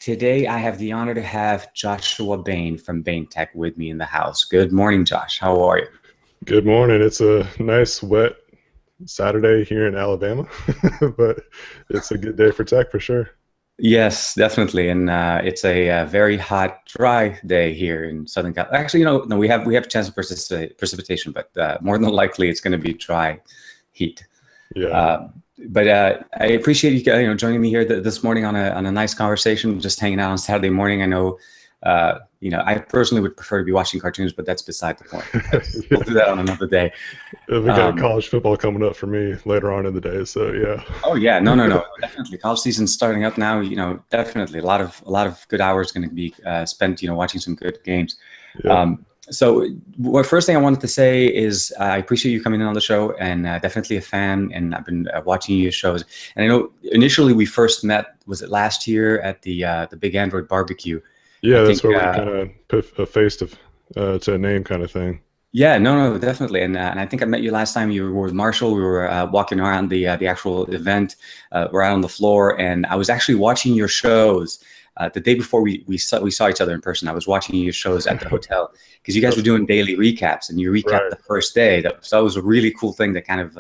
Today I have the honor to have Joshua Bane from BaneTech with me in the house. Good morning, Josh. How are you? Good morning. It's a nice, wet Saturday here in Alabama, but it's a good day for tech for sure. Yes, definitely, and it's a, very hot, dry day here in Southern California. Actually, no, we have a chance of precipitation, but more than likely it's going to be dry heat. Yeah. Uh, but I appreciate you, joining me here this morning on a nice conversation, just hanging out on Saturday morning. I know, I personally would prefer to be watching cartoons, but that's beside the point. We'll do that on another day. We got Um, college football coming up for me later on in the day, so yeah. oh yeah, no, definitely. College season's starting up now. Definitely a lot of good hours going to be spent, watching some good games. Yep. So, first thing I wanted to say is I appreciate you coming in on the show, and definitely a fan. And I've been watching your shows. And I know initially we first met, was it last year at the Big Android barbecue? I Yeah, that's think. where we kind of put a face to a name kind of thing. Yeah, no, definitely. And I think I met you last time. You were with Marshall. We were walking around the actual event, right on the floor, and I was actually watching your shows the day before we saw each other in person. I was watching your shows at the hotel because you guys were That's doing cool. daily recaps, and you recapped Right. the first day. So that was a really cool thing to kind of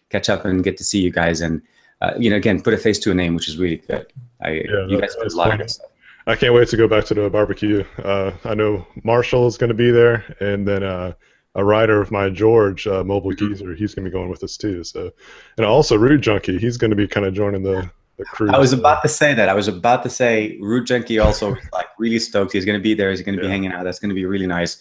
catch up and get to see you guys, and again, put a face to a name, which is really good. Yeah, You guys did that's a lot of fun. good stuff. I can't wait to go back to the barbecue. I know Marshall is going to be there, and then a writer of mine, George, Mobile Mhm. Geezer, he's going to be going with us too. So, and also Rude Junkie, he's going to be kind of joining the I crew. was So, about to say that. I was about to say Root Junkie also is like really stoked. He's going to be there. He's going to be yeah, hanging out. That's going to be really nice.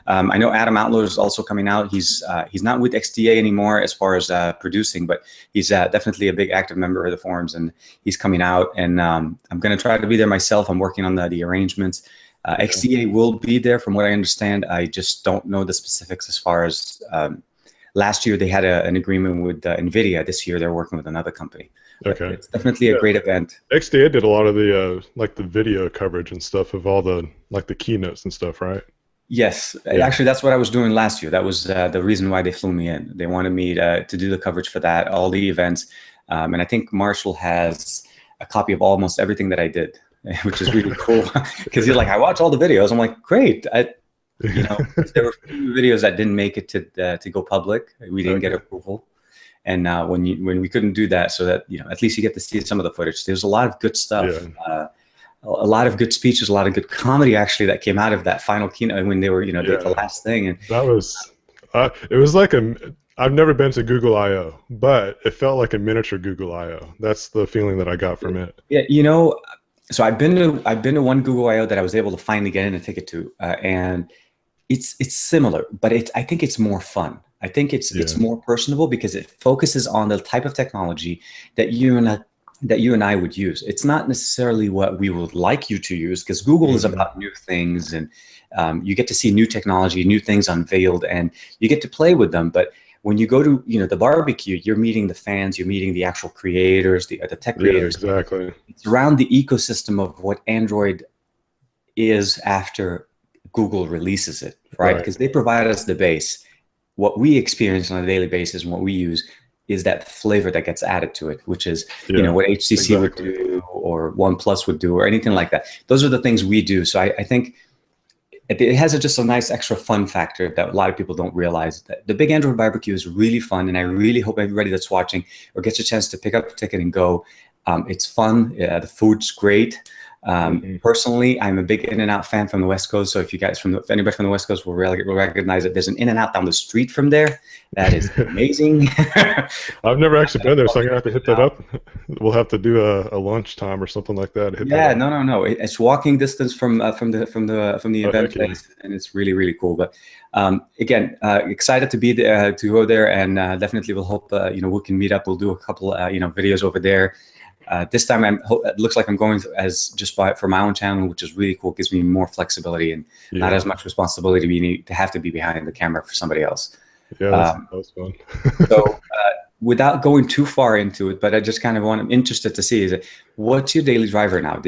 I know Adam Outlaw is also coming out. He's not with XDA anymore as far as producing, but he's definitely a big active member of the forums, and he's coming out. And I'm going to try to be there myself. I'm working on the arrangements. yeah, XDA will be there, from what I understand. I just don't know the specifics as far as last year they had an agreement with NVIDIA. This year they're working with another company. But okay, it's definitely a yeah. great event. XDA did a lot of the like the video coverage and stuff of all the like the keynotes and stuff, right? Yes, Yeah, actually, that's what I was doing last year. That was the reason why they flew me in. They wanted me to do the coverage for that, all the events. And I think Marshall has a copy of almost everything that I did, which is really cool because he's like, I watch all the videos. I'm like, great. Because there were a few videos that didn't make it to go public. We didn't get okay, approval. And when we couldn't do that, so that at least you get to see some of the footage. There's a lot of good stuff. yeah, A lot of good speeches, a lot of good comedy actually that came out of that final keynote when they were, the yeah. last thing. And That was it was like a. I've never been to Google I/O, but it felt like a miniature Google I/O. That's the feeling that I got from it. yeah, so I've been to one Google I/O that I was able to finally get in a ticket to, and it's similar, but I think it's more fun. I think it's Yeah, more personable because it focuses on the type of technology that you and I would use. It's not necessarily what we would like you to use because Google is hmm, about new things, and you get to see new technology, new things unveiled, and you get to play with them. But when you go to the barbecue, you're meeting the fans, you're meeting the actual creators, the tech yeah, creators. exactly. It's around the ecosystem of what Android is after Google releases it, right? Right. Because they provide us the base. What we experience on a daily basis and what we use is that flavor that gets added to it, which is, Yeah, what HTC would exactly. do or OnePlus would do or anything like that. Those are the things we do. So I think it has just a nice extra fun factor that a lot of people don't realize. That the Big Android Barbecue is really fun, and I really hope everybody that's watching or gets a chance to pick up a ticket and go. It's fun. The food's great. Hmm. Personally, I'm a big In-N-Out fan from the West Coast. So if anybody from the West Coast will recognize it, there's an In-N-Out down the street from there. That is amazing. I've never actually been there, so I'm gonna have to hit that In-N-Out. up. We'll have to do a lunchtime or something like that. Hit that Yeah, up. no. It's walking distance from the Oh event heck yeah. place, and it's really really cool. But again, excited to be there to go there, and definitely we'll hope we can meet up. We'll do a couple videos over there. This time, it looks like I'm going as just for my own channel, which is really cool. Gives me more flexibility and not Yeah. as much responsibility to have to be behind the camera for somebody else. Yeah, Um, that was fun. so, without going too far into it, but I just kind of I'm interested to see what's your daily driver now?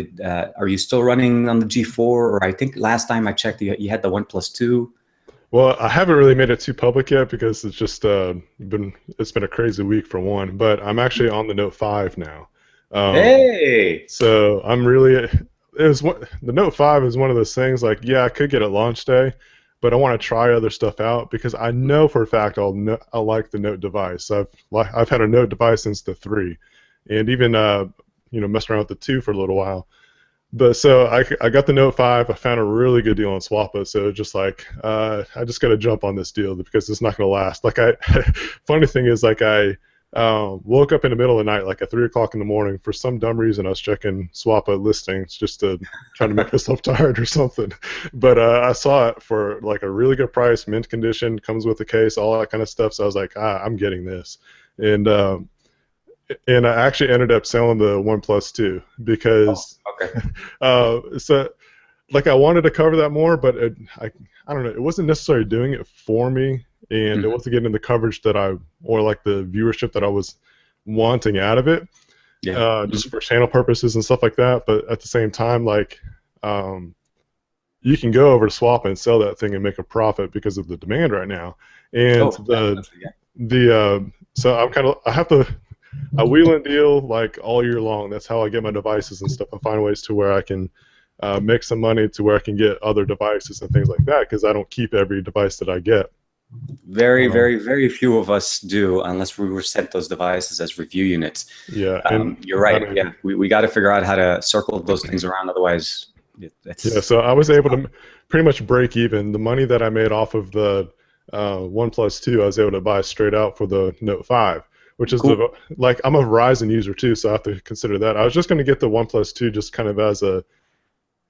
Are you still running on the G4, or I think last time I checked, you had the One 2. Well, I haven't really made it too public yet because it's just been a crazy week for one. But I'm actually on the Note 5 now. Um, Hey, so I'm really the Note 5 is one of those things like, yeah, I could get it launch day, but I want to try other stuff out because I know for a fact I'll like the Note device. I've had a Note device since the 3, and even messed around with the 2 for a little while. But so I got the Note 5. I found a really good deal on Swappa. So just like I just got to jump on this deal because it's not going to last. Like funny thing is like I woke up in the middle of the night, like at 3 o'clock in the morning. For some dumb reason, I was checking Swappa listings just to try to make myself tired or something. But I saw it for like a really good price, mint condition, comes with a case, all that kind of stuff. So I was like, I'm getting this. And I actually ended up selling the OnePlus 2 because so like I wanted to cover that more, but I don't know, it wasn't necessarily doing it for me, and it wasn't getting the coverage that or like the viewership that I was wanting out of it, just for channel purposes and stuff like that. But at the same time, like you can go over to Swap and sell that thing and make a profit because of the demand right now. And so I wheel and deal like all year long. That's how I get my devices and stuff. I find ways to where I can make some money to where I can get other devices and things like that because I don't keep every device that I get. Very, very few of us do unless we were sent those devices as review units. Yeah, you're right. I mean, we got to figure out how to circle those things around. Otherwise, so I was able to pretty much break even. The money that I made off of the OnePlus 2, I was able to buy straight out for the Note 5. Which is cool. I'm a Verizon user too, so I have to consider that. I was just going to get the OnePlus 2 just kind of as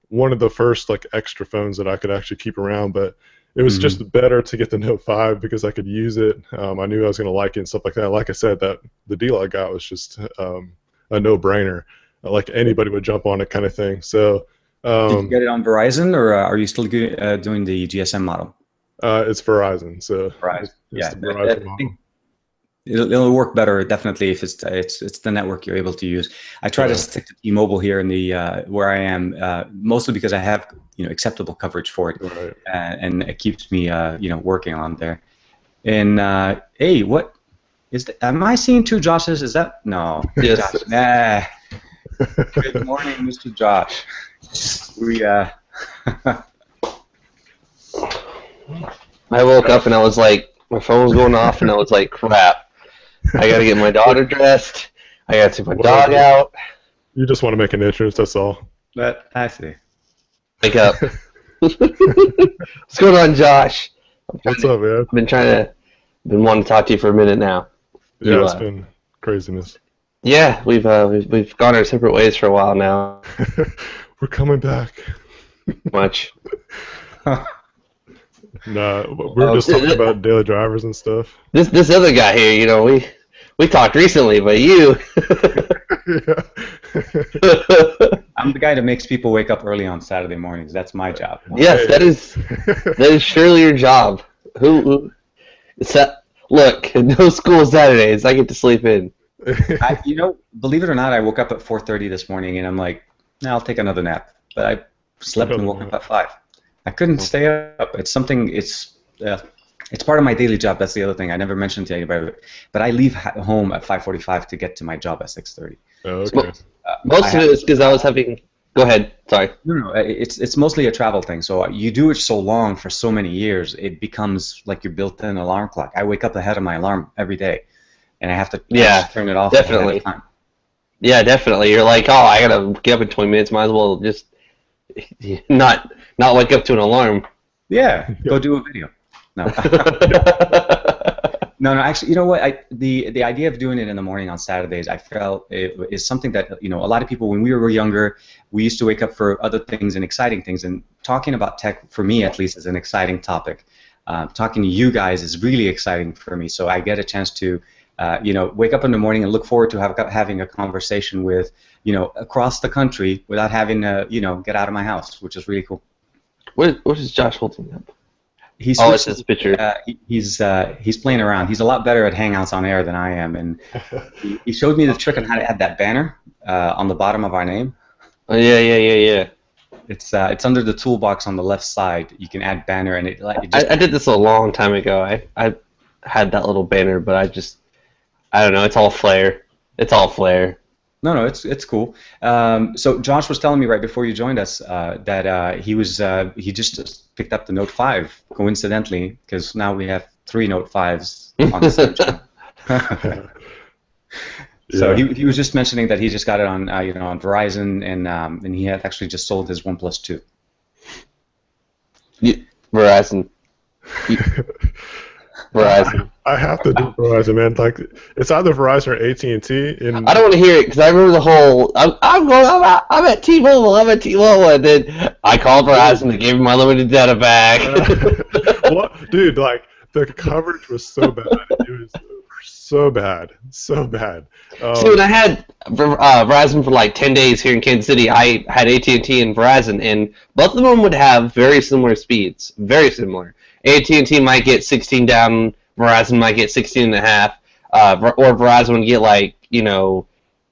one of the first like extra phones that I could actually keep around, but it was just better to get the Note 5 because I could use it. I knew I was going to like it and stuff like that. Like I said, that the deal I got was just a no-brainer. Like anybody would jump on it, kind of thing. So did you get it on Verizon, or are you still doing the GSM model? It's Verizon. So Verizon. It's the Verizon model. It'll work better definitely if it's the network you're able to use. I try to stick to T-Mobile here in the where I am, mostly because I have acceptable coverage for it, and it keeps me working on there. And hey, what is that? Am I seeing two Joshes? Is that no? Yes. Josh. Nah. Good morning, Mr. Josh. We I woke up and I was like, my phone was going off, and I was like, crap. I gotta get my daughter dressed. I gotta take my dog out. You just want to make an entrance, that's all. But I see. Wake up. What's going on, Josh? What's up, man? Been wanting to talk to you for a minute now. Yeah, it's been craziness. Yeah, we've gone our separate ways for a while now. We're coming back. Much. Nah, we're just talking about daily drivers and stuff. This other guy here, we talked recently, but you. I'm the guy that makes people wake up early on Saturday mornings. That's my job. Yes, that is surely your job. Look, no school Saturdays. I get to sleep in. Believe it or not, I woke up at 4:30 this morning, and I'm like, I'll take another nap. But I slept and woke up at 5. I couldn't stay up. It's something. It's part of my daily job. That's the other thing I never mentioned to anybody. But I leave home at 5:45 to get to my job at 6:30. Oh, okay. Most of it is because I was having. Go ahead. Sorry. No. It's mostly a travel thing. So you do it so long for so many years, it becomes like your built-in alarm clock. I wake up ahead of my alarm every day, and I have to turn it off. Definitely. Yeah, definitely. You're like, I gotta get up in 20 minutes. Might as well just not wake up to an alarm. Yeah, go do a video. No. No, actually, you know what? The idea of doing it in the morning on Saturdays, I felt it is something that, a lot of people, when we were younger, we used to wake up for other things and exciting things. And talking about tech, for me at least, is an exciting topic. Talking to you guys is really exciting for me. So I get a chance to, wake up in the morning and look forward to having a conversation with, across the country without having to, get out of my house, which is really cool. What is Josh holding up? It's his picture. He's playing around. He's a lot better at Hangouts on air than I am, and he showed me the trick on how to add that banner on the bottom of our name. Oh yeah. It's under the toolbox on the left side. You can add banner, and I did this a long time ago. I had that little banner, but I don't know. It's all flair. No, it's cool. So Josh was telling me right before you joined us that he just picked up the Note 5 coincidentally, because now we have 3 Note 5s on the same channel. So he was just mentioning that he just got it on on Verizon, and he had actually just sold his OnePlus 2. Verizon. Verizon. I have to do Verizon, man. Like, it's either Verizon or AT&T. I don't want to hear it because I remember the whole. I'm at T-Mobile. I'm at T-Mobile, and then I called Verizon to give me my limited data back. What, dude? Like, the coverage was so bad. It was so bad, so bad. See, when I had Verizon for like 10 days here in Kansas City, I had AT&T and Verizon, and both of them would have very similar speeds, very similar. AT&T might get 16 down, Verizon might get 16 and a half, or Verizon would get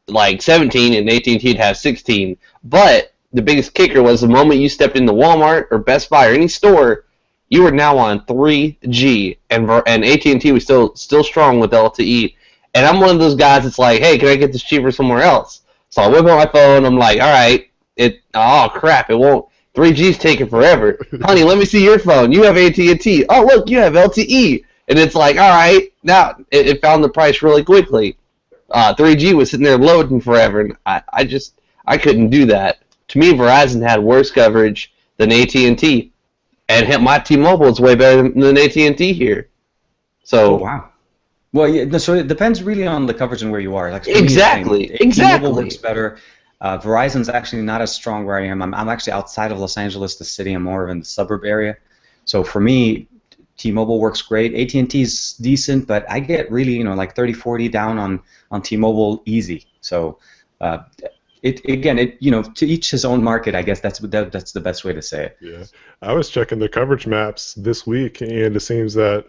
like 17, and AT&T would have 16. But the biggest kicker was the moment you stepped into Walmart or Best Buy or any store, you were now on 3G, and AT&T was still strong with LTE. And I'm one of those guys that's like, hey, can I get this cheaper somewhere else? So I whip out my phone. I'm like, all right, oh crap, it won't. 3G's taking forever. Honey, let me see your phone. You have AT&T. Oh, look, you have LTE. And it's like, all right, now it found the price really quickly. 3G was sitting there loading forever, and I couldn't do that. To me, Verizon had worse coverage than AT&T, and my T-Mobile is way better than AT&T here. So. Oh, wow. Well, yeah, so it depends really on the coverage and where you are. Like, exactly. T-Mobile works better. Verizon's actually not as strong where I am. I'm actually outside of Los Angeles, the city. I'm more in the suburb area. So for me, T-Mobile works great. AT&T's decent, but I get really, like 30, 40 down on T-Mobile easy. So to each his own market. I guess that's the best way to say it. Yeah, I was checking the coverage maps this week, and it seems that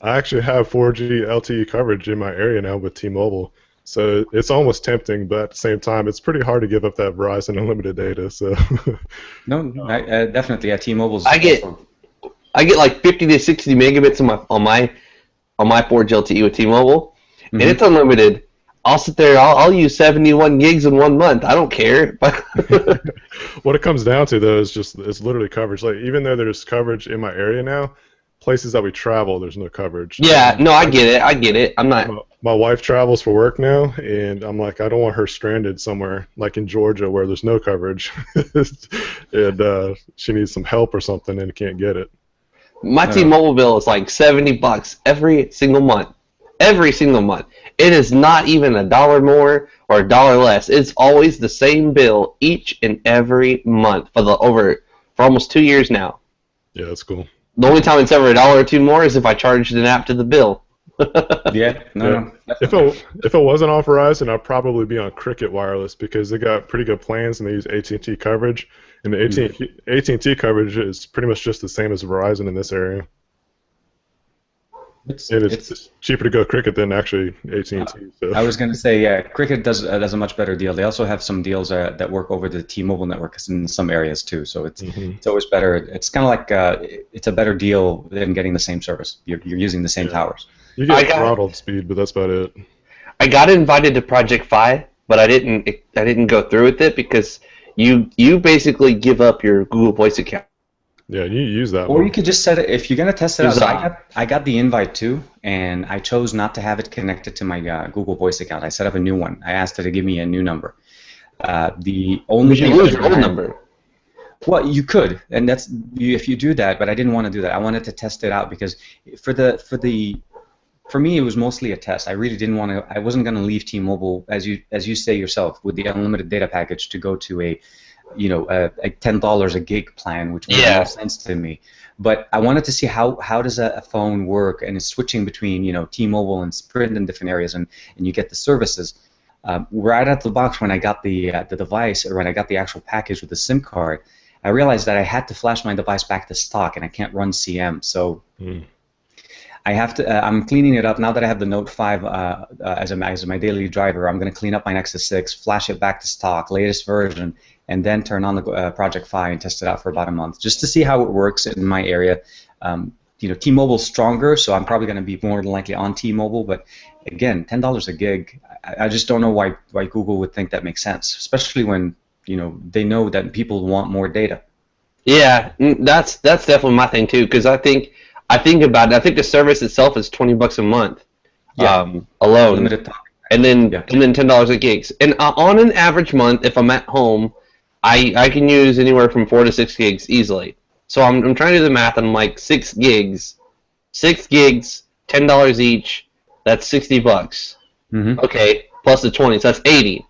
I actually have 4G LTE coverage in my area now with T-Mobile. So it's almost tempting, but at the same time, it's pretty hard to give up that Verizon unlimited data. So no, definitely, yeah, T-Mobile's. I get like 50 to 60 megabits on my 4G LTE with T-Mobile, and it's unlimited. I'll sit there. I'll use 71 gigs in 1 month. I don't care. What it comes down to, though, is it's literally coverage. Like, even though there's coverage in my area now, places that we travel, there's no coverage. Yeah, no, I get it. I'm not. My wife travels for work now, and I'm like, I don't want her stranded somewhere, like in Georgia, where there's no coverage, and she needs some help or something and can't get it. My T-Mobile bill is like $70 every single month. Every single month. It is not even $1 more or $1 less. It's always the same bill each and every month for almost 2 years now. Yeah, that's cool. The only time it's ever $1 or $2 more is if I charged an app to the bill. No. If it wasn't on Verizon, I'd probably be on Cricket Wireless because they got pretty good plans and they use AT&T coverage. And the AT&T coverage is pretty much just the same as Verizon in this area. It's cheaper to go Cricket than actually AT&T. So. I was going to say, yeah, Cricket does a much better deal. They also have some deals that work over the T-Mobile network in some areas too. So it's always better. It's kind of like it's a better deal than getting the same service. You're using the same towers. You get throttled speed, but that's about it. I got invited to Project Fi, but I didn't go through with it because you basically give up your Google Voice account. Yeah, you use that Or one. you could just set it, if you're going to test it out. I got the invite too, and I chose not to have it connected to my Google Voice account. I set up a new one. I asked it to give me a new number. The only thing lose your old number. Well, you could, and that's if you do that, but I didn't want to do that. I wanted to test it out because for me, it was mostly a test. I really didn't want to. I wasn't going to leave T-Mobile, as you say yourself, with the unlimited data package to go to a $10 a gig plan, which made no sense to me. But I wanted to see how does a phone work, and it's switching between T-Mobile and Sprint in different areas, and you get the services. Right out of the box, when I got the device, or when I got the actual package with the SIM card, I realized that I had to flash my device back to stock, and I can't run CM. So. I have to. I'm cleaning it up now that I have the Note 5 as my daily driver. I'm going to clean up my Nexus 6, flash it back to stock, latest version, and then turn on the Project Fi and test it out for about a month, just to see how it works in my area. T-Mobile's stronger, so I'm probably going to be more than likely on T-Mobile. But again, $10 a gig, I just don't know why Google would think that makes sense, especially when they know that people want more data. Yeah, that's definitely my thing too. Because I think about it. I think the service itself is $20 a month, alone, Limited time. and then $10 a gigs. And on an average month, if I'm at home, I can use anywhere from 4 to 6 gigs easily. So I'm trying to do the math, and I'm like 6 gigs, $10 each. That's $60. Mm-hmm. Okay, plus the 20, so that's 80.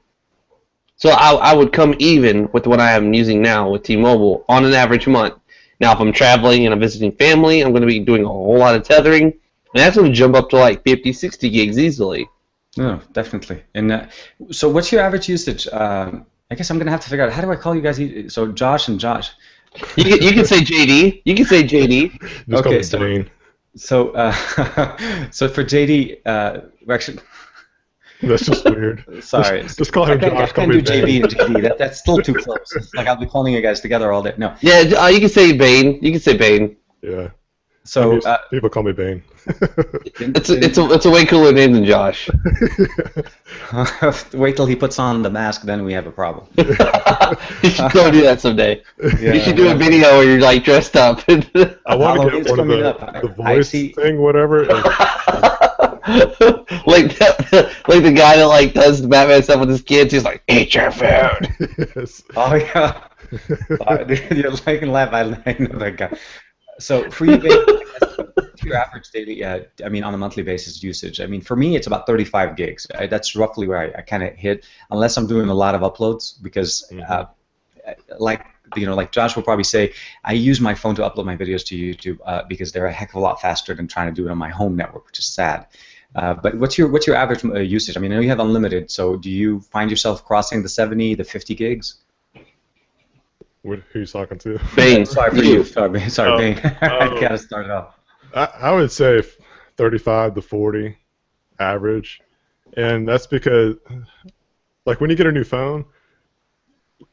So I would come even with what I am using now with T-Mobile on an average month. Now, if I'm traveling and I'm visiting family, I'm going to be doing a whole lot of tethering, and that's going to jump up to like 50, 60 gigs easily. No, definitely. And so what's your average usage? I guess I'm going to have to figure out, how do I call you guys? So Josh and Josh. You can say JD. You can say JD. Just call me Bane. So for JD, actually... That's just weird. Sorry. Just call him Josh. I can't do JB and JD. That's still too close. It's like I'll be calling you guys together all day. No. Yeah, you can say Bane. You can say Bane. Yeah. So people call me Bane. It's a way cooler name than Josh. Wait till he puts on the mask, then we have a problem. You should go do that someday. Yeah, you should do a video where you're like dressed up. I want to get one of the voice thing, whatever. like the guy that like does the Batman stuff with his kids. He's like, eat your food. Yes. Oh yeah. You're like and laugh. I know that guy. So for you, what's your average daily? I mean, on a monthly basis usage. I mean, for me, it's about 35 gigs. That's roughly where I kind of hit, unless I'm doing a lot of uploads, because like Josh will probably say, I use my phone to upload my videos to YouTube because they're a heck of a lot faster than trying to do it on my home network, which is sad. But what's your average usage? I mean, I know you have unlimited, so do you find yourself crossing the 70, the 50 gigs? Who are you talking to? Bane. Sorry for you. Sorry, Bane. I gotta start it off. I would say 35 to 40 average, and that's because, like, when you get a new phone,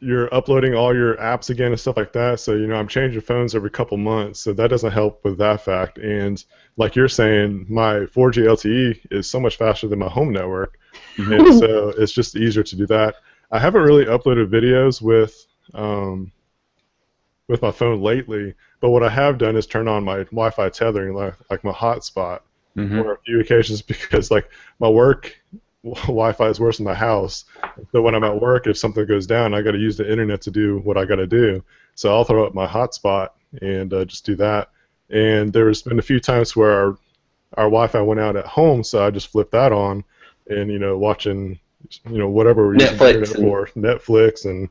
you're uploading all your apps again and stuff like that. So I'm changing phones every couple months, so that doesn't help with that fact. And like you're saying, my 4G LTE is so much faster than my home network, and so it's just easier to do that. I haven't really uploaded videos with my phone lately, but what I have done is turn on my Wi-Fi tethering, like my hotspot, for a few occasions, because like my work Wi-Fi is worse than my house. So when I'm at work, if something goes down, I got to use the internet to do what I got to do. So I'll throw up my hotspot and just do that. And there's been a few times where our Wi-Fi went out at home, so I just flipped that on, and watching whatever we're using the internet for, Netflix and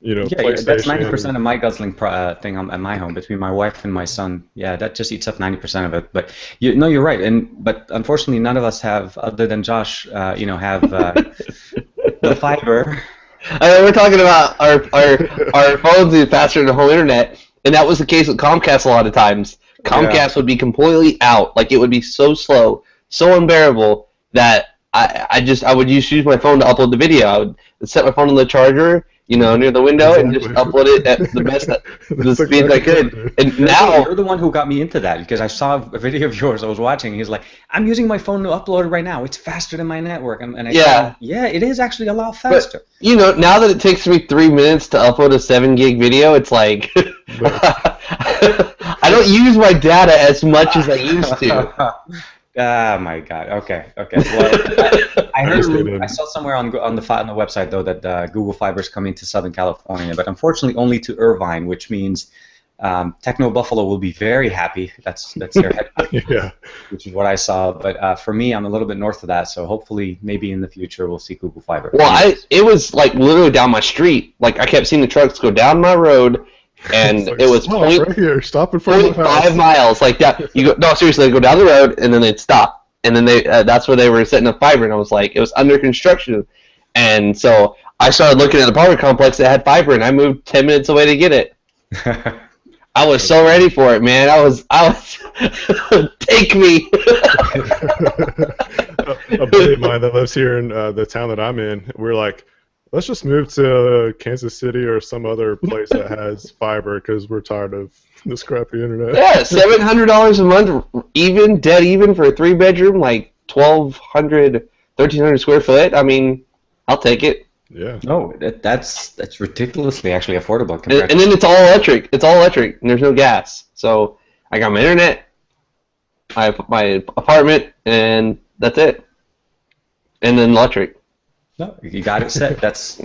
that's 90% of my guzzling thing at my home, between my wife and my son. Yeah, that just eats up 90% of it. But you're right. But unfortunately, none of us have, other than Josh, have the fiber. We're talking about our phones being faster than the whole internet, and that was the case with Comcast a lot of times. Comcast would be completely out, like it would be so slow, so unbearable that I would use my phone to upload the video. I would set my phone on the charger, near the window, and just upload it at the speed I could. And now you're the one who got me into that, because I saw a video of yours I was watching. He's like, I'm using my phone to upload it right now. It's faster than my network. And I said, yeah, it is actually a lot faster. But, now that it takes me 3 minutes to upload a 7 gig video, it's like I don't use my data as much as I used to. Oh my God. Okay. Well, I saw somewhere on the website though that Google Fiber is coming to Southern California, but unfortunately only to Irvine, which means Techno Buffalo will be very happy. That's their headquarters, which is what I saw. But for me, I'm a little bit north of that, so hopefully, maybe in the future, we'll see Google Fiber. Well, it was like literally down my street. Like I kept seeing the trucks go down my road. And like, it was right here, stop in front of my house. 5 miles, like that. No, seriously, they go down the road and then they'd stop, and then that's where they were setting up fiber. And I was like, it was under construction, and so I started looking at an apartment complex that had fiber, and I moved 10 minutes away to get it. I was so ready for it, man. I was take me. A buddy of mine that lives here in the town that I'm in, we're like, let's just move to Kansas City or some other place that has fiber because we're tired of this crappy internet. Yeah, $700 a month, dead even for a 3-bedroom, like 1,200, 1,300 square foot. I mean, I'll take it. Yeah. No, that's ridiculously actually affordable. And then it's all electric. It's all electric, and there's no gas. So I got my internet, I have my apartment, and that's it. And then electric. No, you got it set. That's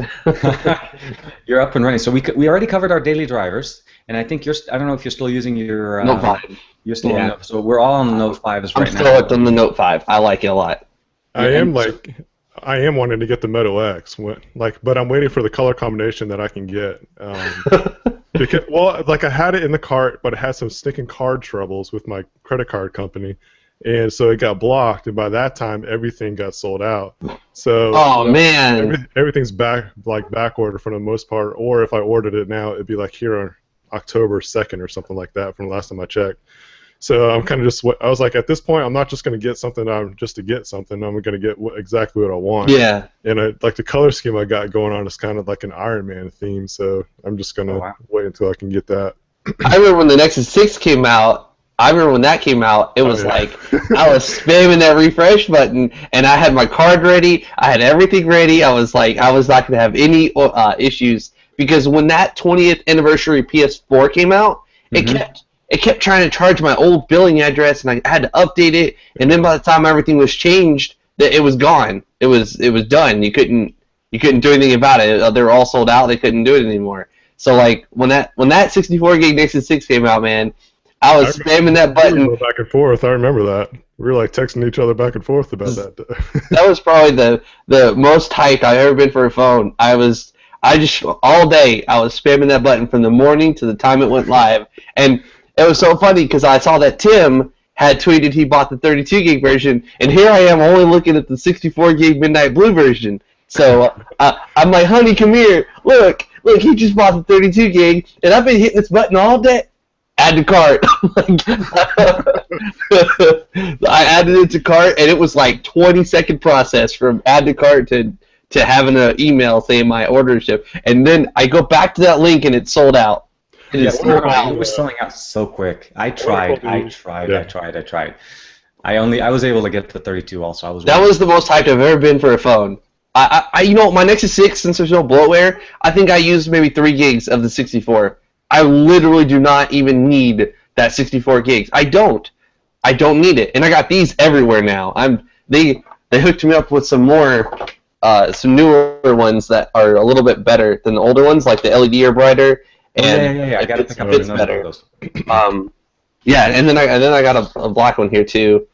you're up and running. So we already covered our daily drivers, and I think I don't know if you're still using your Note 5. You're still on so we're all on the Note 5s right now. I'm still on the Note 5. I like it a lot. I am wanting to get the Moto X, but I'm waiting for the color combination that I can get. Because I had it in the cart, but it had some stinking card troubles with my credit card company. And so it got blocked, and by that time, everything got sold out. So man, everything's back order for the most part. Or if I ordered it now, it'd be like here on October 2nd or something like that from the last time I checked. So I'm kind of I was like, at this point, I'm not just going to get something just to get something. I'm going to get exactly what I want. Yeah. And the color scheme I got going on is kind of like an Iron Man theme. So I'm just going to wait until I can get that. I remember when the Nexus 6 came out. It was like I was spamming that refresh button, and I had my card ready. I had everything ready. I was like, I was not going to have any issues because when that 20th anniversary PS4 came out, it kept trying to charge my old billing address, and I had to update it. And then by the time everything was changed, it was gone. It was done. You couldn't do anything about it. They were all sold out. They couldn't do it anymore. So like when that 64 gig Nexus 6 came out, man. I was spamming that button. We were back and forth. I remember that. We were like texting each other back and forth about that. That was probably the most hyped I've ever been for a phone. I just all day I was spamming that button from the morning to the time it went live, and it was so funny because I saw that Tim had tweeted he bought the 32 gig version, and here I am only looking at the 64 gig Midnight Blue version. So I'm like, honey, come here. Look, he just bought the 32 gig, and I've been hitting this button all day. Add to cart. I added it to cart, and it was like 20-second process from add to cart to having an email saying my order is shipped. And then I go back to that link, and it's sold out. It was selling out so quick. I tried. I was able to get the 32 also. That was the most hyped I've ever been for a phone. My Nexus 6, since there's no bloatware, I think I used maybe 3 gigs of the 64. I literally do not even need that 64 gigs. I don't need it, and I got these everywhere now. They hooked me up with some some newer ones that are a little bit better than the older ones, like the LED are brighter. And I gotta pick up better. Those. And then I got a black one here too.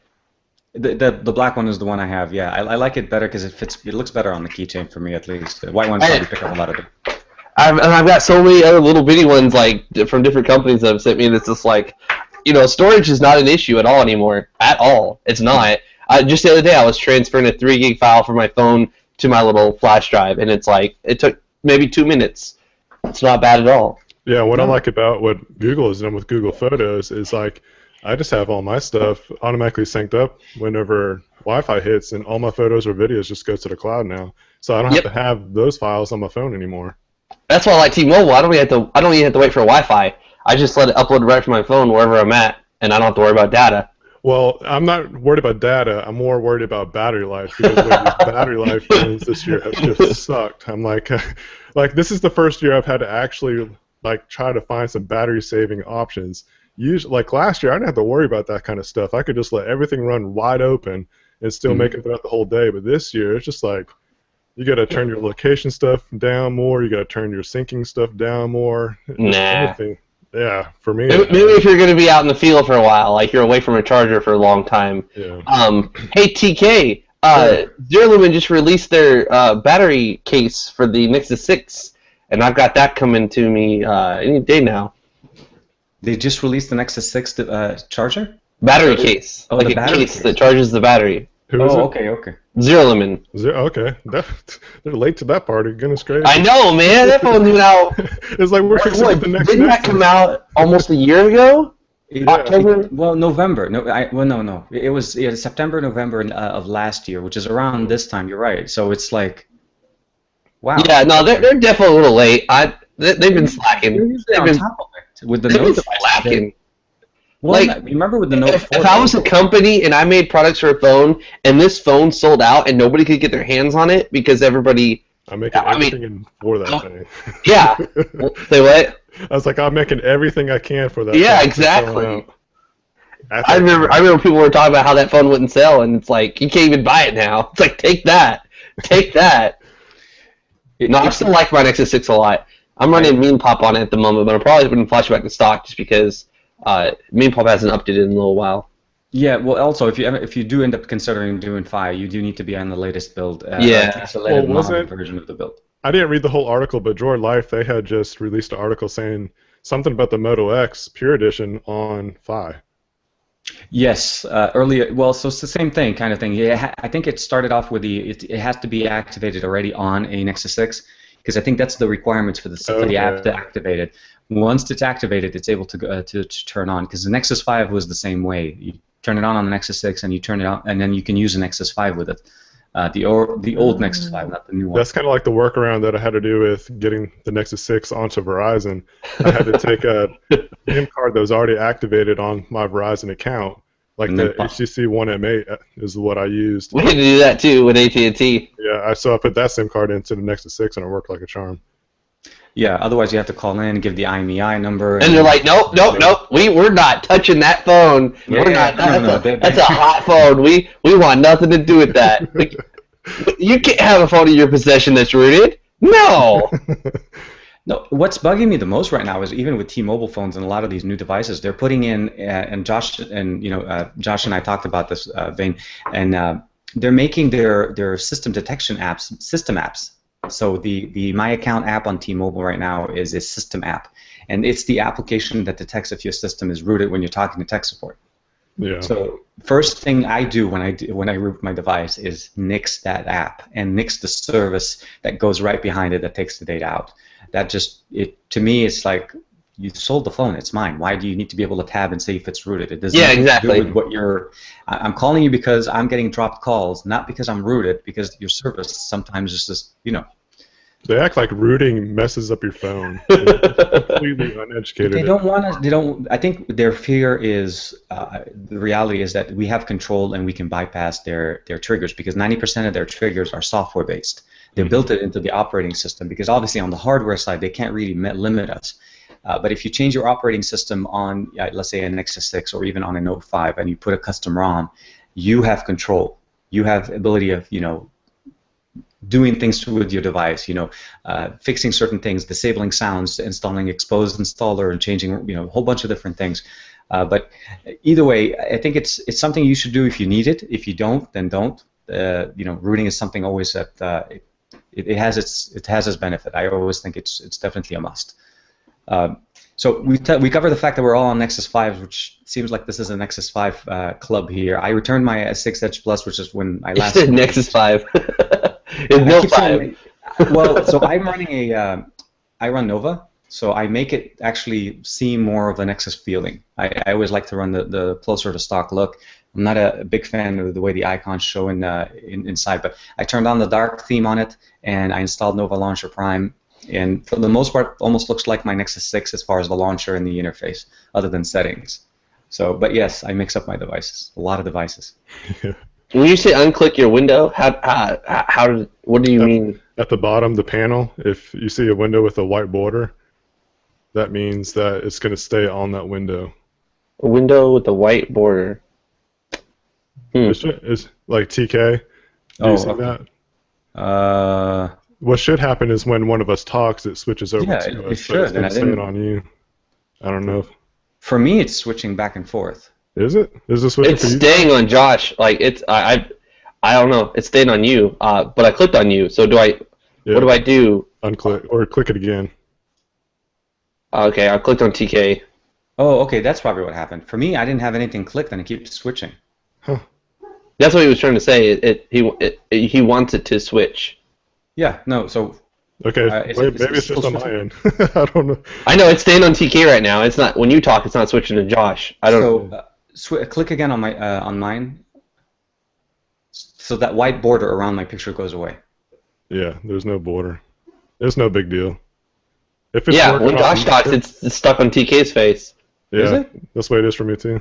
The black one is the one I have. Yeah, I like it better because it fits. It looks better on the keychain for me at least. The white ones probably pick up a lot of it. I've got so many other little bitty ones like from different companies that have sent me. And it's just like, storage is not an issue at all anymore. At all, it's not. Just the other day, I was transferring a 3 gig file from my phone to my little flash drive, and it's like it took maybe 2 minutes. It's not bad at all. Yeah, what I like about what Google has done with Google Photos is like I just have all my stuff automatically synced up whenever Wi-Fi hits, and all my photos or videos just go to the cloud now. So I don't have to have those files on my phone anymore. That's why I like T-Mobile. I don't even have to wait for Wi-Fi. I just let it upload right from my phone wherever I'm at, and I don't have to worry about data. Well, I'm not worried about data. I'm more worried about battery life because the battery life phones this year have just sucked. I'm like this is the first year I've had to actually try to find some battery saving options. Usually, last year, I didn't have to worry about that kind of stuff. I could just let everything run wide open and still make it throughout the whole day. But this year, it's just like you got to turn your location stuff down more. You got to turn your syncing stuff down more. Anything. Yeah, for me. Maybe if you're going to be out in the field for a while, like you're away from a charger for a long time. Yeah. Hey, TK, Zero Lumen just released their battery case for the Nexus 6, and I've got that coming to me any day now. They just released the Nexus 6 charger? Battery case. Oh, like a case that charges the battery. Who is it? Okay. Zero Lumen. Okay. They're late to that party. Goodness gracious. I know, man. That phone went out. It's like we're fixing the next. Didn't that come out almost a year ago? October? November. No. It was September, November of last year, which is around this time. You're right. So it's like, Wow. Yeah, no, they're definitely a little late. They've been slacking. They're usually on top of it with the They've been Note devices. slacking. Well, Like, remember with the Note 4? If I was a company and I made products for a phone and this phone sold out and nobody could get their hands on it because everybody... I'm making everything for that thing. Yeah. Say what? I was like, I'm making everything I can for that. Yeah, phone. exactly. I remember people were talking about how that phone wouldn't sell, and it's like, you can't even buy it now. It's like, take that. Take that. No, I still like my Nexus 6 a lot. I'm running Meme Pop on it at the moment, but I'm probably going to flash back to stock just because Meme Pop hasn't updated in a little while. Yeah, well, also, if you do end up considering doing Fi, you do need to be on the latest build. Yeah. Version of the build. I didn't read the whole article, but Droid Life, they had just released an article saying something about the Moto X Pure Edition on Fi. Yes, earlier. Well, so it's the same thing, kind of thing. Yeah, I think it started off with it has to be activated already on a Nexus 6, because I think that's the requirements for the app to activate it. Once it's activated, it's able to turn on. Because the Nexus 5 was the same way. You turn it on the Nexus 6, and you turn it on, and then you can use the Nexus 5 with it. The old Nexus 5, not the new one. That's kind of like the workaround that I had to do with getting the Nexus 6 onto Verizon. I had to take a SIM card that was already activated on my Verizon account, like the HTC One M8 is what I used. We had to do that too with AT&T. Yeah, so I put that SIM card into the Nexus 6, and it worked like a charm. Yeah, otherwise you have to call in and give the IMEI number. And they're like, nope, we're not touching that phone. Yeah, we're not. That's a hot phone. We want nothing to do with that. Like, you can't have a phone in your possession that's rooted. No. No, what's bugging me the most right now is even with T-Mobile phones and a lot of these new devices, they're putting in, and Josh and Josh and I talked about this, Bane, and they're making their system detection apps system apps. So the My Account app on T-Mobile right now is a system app, and it's the application that detects if your system is rooted when you're talking to tech support. Yeah. So first thing I do when I root my device is nix that app and nix the service that goes right behind it that takes the data out. That to me it's like, you sold the phone, it's mine. Why do you need to be able to tab and see if it's rooted? It doesn't exactly. do with what I'm calling you because I'm getting dropped calls, not because I'm rooted, because your service sometimes is just, They act like rooting messes up your phone. Completely uneducated. They don't want to. I think their fear is the reality is that we have control and we can bypass their triggers, because 90% of their triggers are software based. They built it into the operating system, because obviously on the hardware side they can't really limit us. But if you change your operating system on, let's say, a Nexus 6 or even on a Note 5, and you put a custom ROM, you have control. You have ability of, doing things with your device, fixing certain things, disabling sounds, installing Exposed Installer, and changing, a whole bunch of different things. But either way, I think it's something you should do if you need it. If you don't, then don't. Rooting is something always that it has its benefit. I always think it's definitely a must. So we cover the fact that we're all on Nexus 5, which seems like this is a Nexus 5 club here. I returned my S6 Edge Plus, which is when I last... It's Nexus 5. It's no 5. Well, so I'm running I run Nova, so I make it actually seem more of a Nexus feeling. I always like to run the closer to stock look. I'm not a big fan of the way the icons show inside, but I turned on the dark theme on it, and I installed Nova Launcher Prime. And for the most part, almost looks like my Nexus 6 as far as the launcher and the interface, other than settings. So, but yes, I mix up my devices, a lot of devices. When you say unclick your window, what do you mean? At the bottom, the panel, if you see a window with a white border, that means that it's going to stay on that window. A window with a white border. It's like TK. Do you see that? What should happen is when one of us talks, it switches over to us. It should. So it's staying on you. I don't know. For me, it's switching back and forth. Is it? Is it switching for you? It's staying on Josh. Like I don't know. It's staying on you. But I clicked on you. So what do I do? Unclick or click it again. Okay, I clicked on TK. Oh, okay. That's probably what happened. For me, I didn't have anything clicked, and it keeps switching. Huh. That's what he was trying to say. He wants it to switch. Yeah, no, so... Okay, maybe it's just on my end. I don't know. I know, it's staying on TK right now. It's not, when you talk, it's not switching to Josh. I don't know. Click again on mine, so that white border around my picture goes away. Yeah, there's no border. It's no big deal. If it's Yeah, working when Josh talks, it's stuck on TK's face. Yeah, Is it? that's the way it is for me too.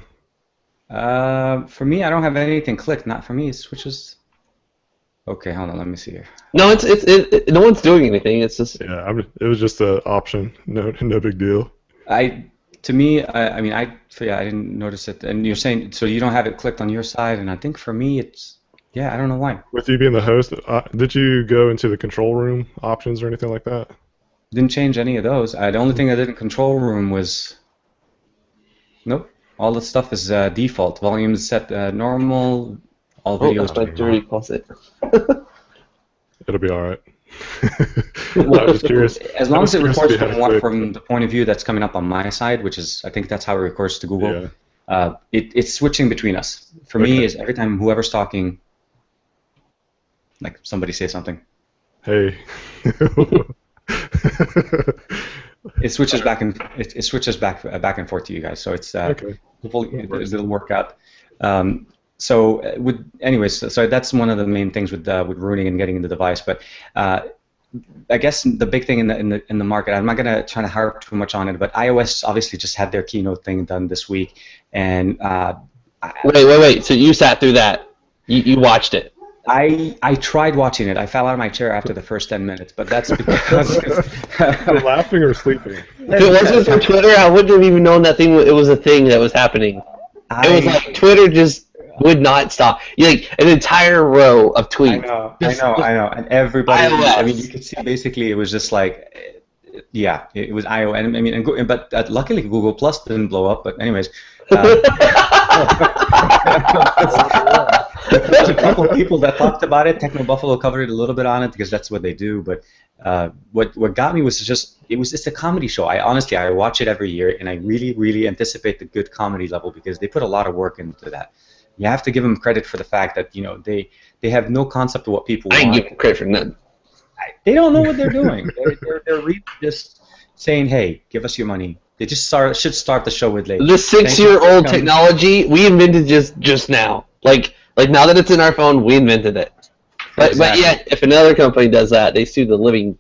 For me, I don't have anything clicked. Not for me. It switches. Okay, hold on. Let me see here. No, no one's doing anything. It's just Yeah, it was just an option. No big deal. To me, I mean, I didn't notice it. And you're saying so you don't have it clicked on your side, and I think for me, it's I don't know why. With you being the host, did you go into the control room options or anything like that? Didn't change any of those. The only thing I did in control room was nope. All the stuff is default. Volume is set normal. All videos. Oh, that's dirty closet. It'll be all right. Well, I was just curious. As long as it records from the point of view that's coming up on my side, which is I think that's how it records to Google. Yeah. It's switching between us. For me, is every time whoever's talking, like somebody say something. Hey. It switches back and back and forth to you guys. So it's hopefully it'll work out. So that's one of the main things with ruining and getting the device. But I guess the big thing in the market, I'm not going to try to harp too much on it, but iOS obviously just had their keynote thing done this week, and wait. So you sat through that? You watched it? I tried watching it. I fell out of my chair after the first 10 minutes, but that's because You're laughing or sleeping. If it wasn't for Twitter, I wouldn't have even known it was a thing that was happening. It was like Twitter just would not stop. Like an entire row of tweets. I know, and everybody. iOS. I mean, you could see basically it was just like, it was iOS. And I mean, but luckily Google Plus didn't blow up. But anyways. There's a couple of people that talked about it. Techno Buffalo covered it a little bit on it because that's what they do. But what got me was it's a comedy show. I watch it every year, and I really anticipate the good comedy level because they put a lot of work into that. You have to give them credit for the fact that they have no concept of what people want. I can give them credit for nothing. They don't know what they're doing. They're really just saying, "Hey, give us your money." They just should start the show with like the 6-year-old technology we invented just now. Like now that it's in our phone, we invented it. But yet, if another company does that, they sue the living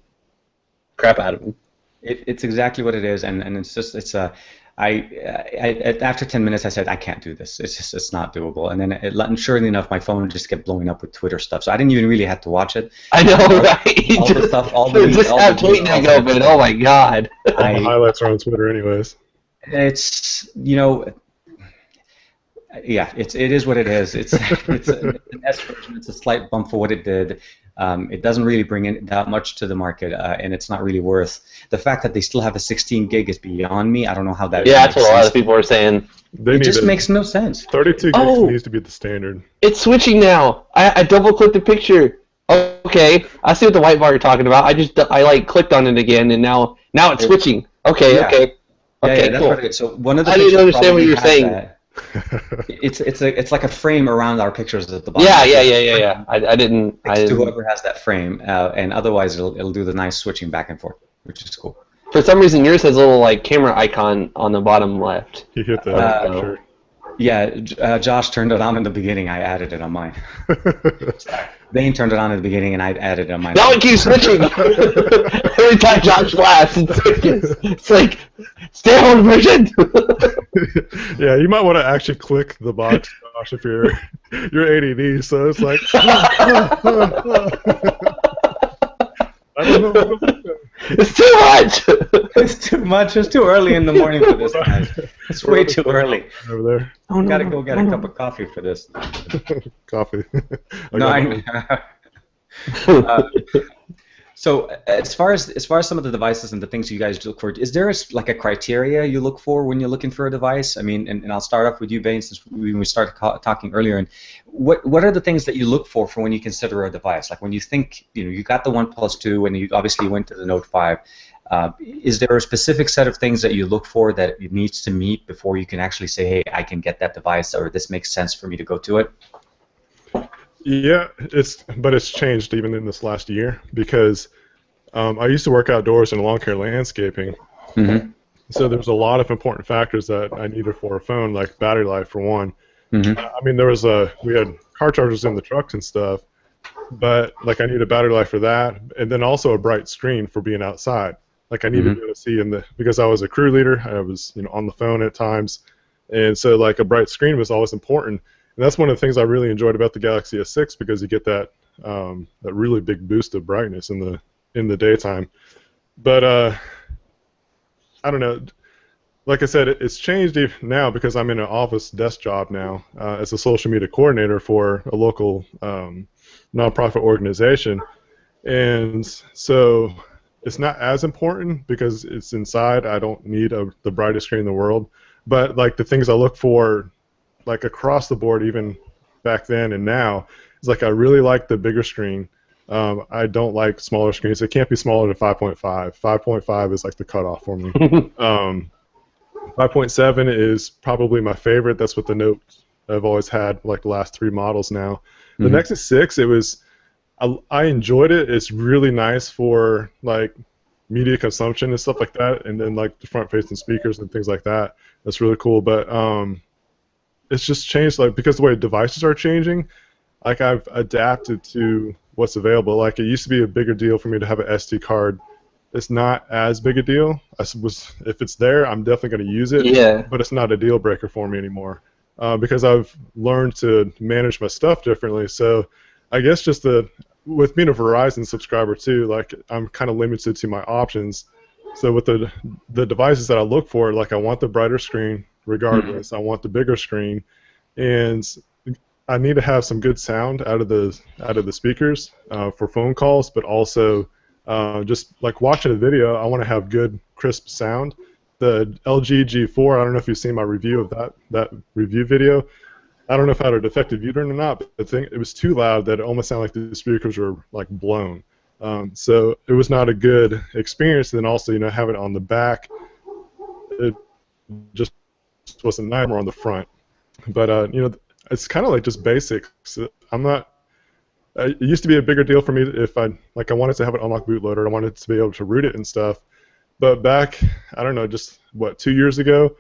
crap out of them. It's exactly what it is, and after 10 minutes I said I can't do this. It's not doable, and then surely enough my phone just kept blowing up with Twitter stuff. So I didn't even really have to watch it. I know, right? All the stuff, all the just have tweeting and go, but oh my god. All the highlights are on Twitter, anyways. It's it is what it is. It's an S version. It's a slight bump for what it did. It doesn't really bring in that much to the market, and it's not really worth. The fact that they still have a 16 gig is beyond me. I don't know how that. Yeah, that's what a lot of people are saying. It just makes no sense. 32 gigs needs to be the standard. It's switching now. I double-clicked the picture. Okay, I see what the white bar you're talking about. I clicked on it again, and now it's switching. Okay, okay, that's cool. what it is. So one of the I didn't understand what you were saying. It's like a frame around our pictures at the bottom. Yeah. I didn't. To whoever has that frame, and otherwise it'll do the nice switching back and forth, which is cool. For some reason, yours has a little camera icon on the bottom left. You hit the picture. Yeah, Josh turned it on in the beginning. I added it on mine. Bane turned it on in the beginning, and I added it on mine. Now it keeps switching. Every time Josh laughs, it's like, stay on version. Yeah, you might want to actually click the box, Josh, if you're ADD. So it's like. I don't know. It's too much. It's too much. It's too early in the morning for this, guys. It's way too early. Over there. I gotta go get a cup of coffee for this. Coffee. So as far as some of the devices and the things you guys look for, is there a criteria you look for when you're looking for a device? I mean, and I'll start off with you, Bane, since we started talking earlier. And what are the things that you look for when you consider a device? Like when you think, you got the OnePlus 2 and you obviously went to the Note 5. Is there a specific set of things that you look for that it needs to meet before you can actually say, hey, I can get that device, or this makes sense for me to go to it? Yeah, it's changed even in this last year because I used to work outdoors in lawn care landscaping. Mm-hmm. So there's a lot of important factors that I needed for a phone, like battery life for one. Mm-hmm. I mean, we had car chargers in the trucks and stuff, but like I need a battery life for that, and then also a bright screen for being outside. Like I need to be able to see because I was a crew leader, I was on the phone at times, and so like a bright screen was always important. And that's one of the things I really enjoyed about the Galaxy S6 because you get that that really big boost of brightness in the daytime. But I don't know. Like I said, it's changed now because I'm in an office desk job now as a social media coordinator for a local nonprofit organization, and so it's not as important because it's inside. I don't need the brightest screen in the world, but like the things I look for, like across the board, even back then and now, is like I really like the bigger screen. I don't like smaller screens. It can't be smaller than 5.5. 5.5 is like the cutoff for me. 5.7 is probably my favorite. That's what the Note I've always had, like the last 3 models now. The Nexus 6, I enjoyed it. It's really nice for like media consumption and stuff like that, and then like the front-facing speakers and things like that. That's really cool. But it's just changed, like because the way devices are changing. Like I've adapted to what's available. Like it used to be a bigger deal for me to have an SD card. It's not as big a deal. If it's there, I'm definitely going to use it. Yeah. But it's not a deal breaker for me anymore because I've learned to manage my stuff differently. So I guess just with being a Verizon subscriber too, like I'm kind of limited to my options. So with the devices that I look for, like I want the brighter screen regardless. I want the bigger screen, and I need to have some good sound out of the speakers for phone calls, but also just like watching a video, I want to have good, crisp sound. The LG G4, I don't know if you've seen my review of that review video. I don't know if I had a defective unit or not, but the thing, it was too loud that it almost sounded like the speakers were like blown. So it was not a good experience. And then also, have it on the back, it just wasn't nice, more on the front. But it's kind of like just basics. It used to be a bigger deal for me if I wanted to have an unlocked bootloader. I wanted to be able to root it and stuff. But back, I don't know, just 2 years ago,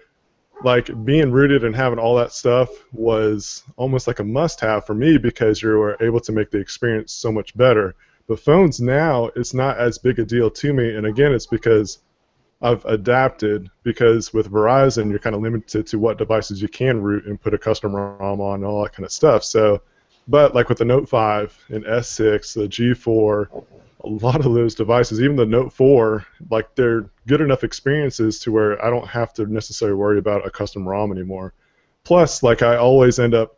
like being rooted and having all that stuff was almost like a must-have for me because you were able to make the experience so much better. But phones now, it's not as big a deal to me, and again, it's because I've adapted. Because with Verizon, you're kind of limited to what devices you can root and put a custom ROM on and all that kind of stuff. So, but like with the Note 5 and S6, the G4, a lot of those devices, even the Note 4, like they're good enough experiences to where I don't have to necessarily worry about a custom ROM anymore. Plus, like I always end up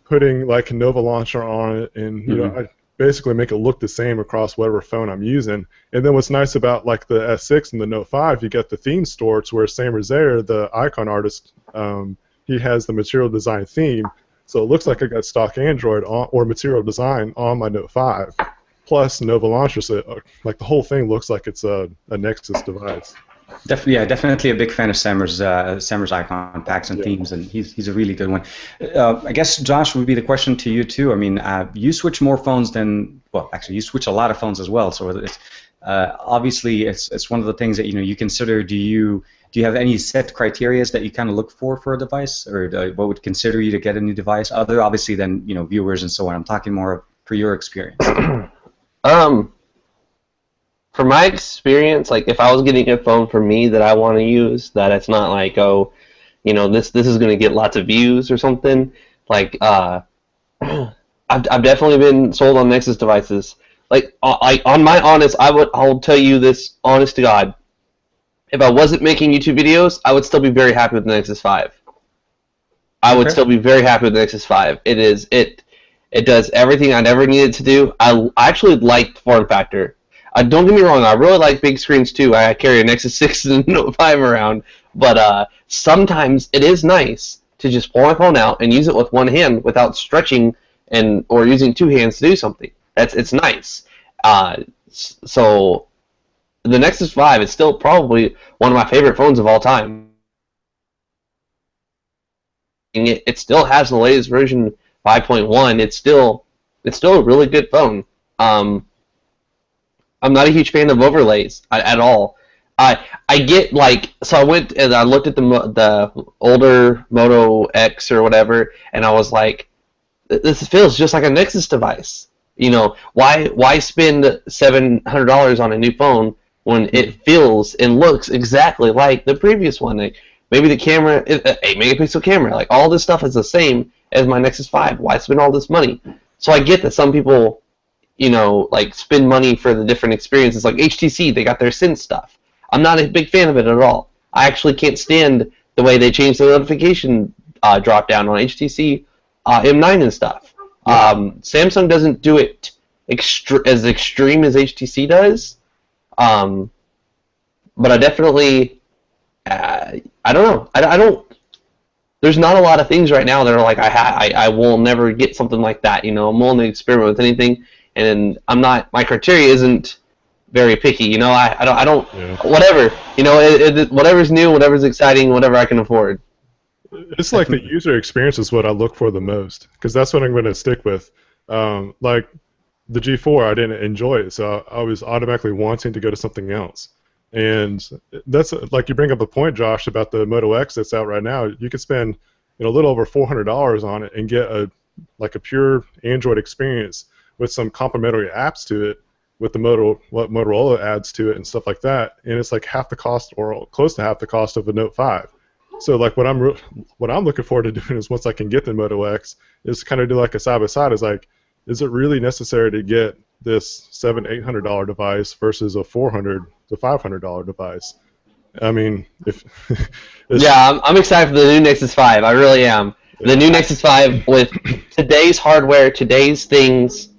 putting like a Nova Launcher on it, and I basically make it look the same across whatever phone I'm using. And then what's nice about like the S6 and the Note 5, you get the theme store, to where Sam Rosaire, the icon artist, he has the material design theme. So it looks like I got stock Android or material design on my Note 5, plus Nova Launcher. So like the whole thing looks like it's a Nexus device. Definitely a big fan of Sammer's icon packs and themes, and he's a really good one. I guess, Josh, would be the question to you too. I mean, you switch more phones than, well, actually, you switch a lot of phones as well. So it's obviously it's one of the things that you consider. Do you have any set criteria that you kind of look for a device, or what would consider you to get a new device, other obviously than viewers and so on? I'm talking more for your experience. For my experience, like if I was getting a phone for me that I want to use, that it's not like, oh, this is going to get lots of views or something. Like I've definitely been sold on Nexus devices. Like on my honest, I'll tell you this, honest to God. If I wasn't making YouTube videos, I would still be very happy with the Nexus 5. I would still be very happy with the Nexus 5. It does everything I never needed to do. I actually liked form factor. Don't get me wrong, I really like big screens too. I carry a Nexus 6 and a Note 5 around, but sometimes it is nice to just pull my phone out and use it with one hand without stretching or using two hands to do something. It's nice. So the Nexus 5 is still probably one of my favorite phones of all time. It still has the latest version 5.1. It's still a really good phone. I'm not a huge fan of overlays at all. I get so I went and I looked at the older Moto X or whatever, and I was like, this feels just like a Nexus device. You know, why spend $700 on a new phone when it feels and looks exactly like the previous one? Like, maybe the camera, 8-megapixel camera, like all this stuff is the same as my Nexus 5. Why spend all this money? So I get that some people, you know, like spend money for the different experiences. Like HTC, they got their Sync stuff. I'm not a big fan of it at all. I actually can't stand the way they changed the notification drop down on HTC M9 and stuff. Samsung doesn't do it as extreme as HTC does, but I definitely, I don't know. I don't. There's not a lot of things right now that are like I will never get something like that. You know, I'm willing to experiment with anything, and I'm not. My criteria isn't very picky. You know, I don't. Yeah. Whatever. You know, whatever's new, whatever's exciting, whatever I can afford. It's like the user experience is what I look for the most, because that's what I'm going to stick with. Like the G4, I didn't enjoy it, so I was automatically wanting to go to something else. And that's like you bring up a point, Josh, about the Moto X that's out right now. You could spend a little over $400 on it and get a pure Android experience with some complementary apps to it, with the what Motorola adds to it and stuff like that. And it's like half the cost or close to half the cost of a Note 5. So like what I'm looking forward to doing is, once I can get the Moto X, is kind of do like a side by side. Is like, is it really necessary to get this $700-800 device versus a $400 to $500 device? I mean, if yeah, I'm excited for the new Nexus 5. I really am. The new Nexus 5 with today's hardware, today's things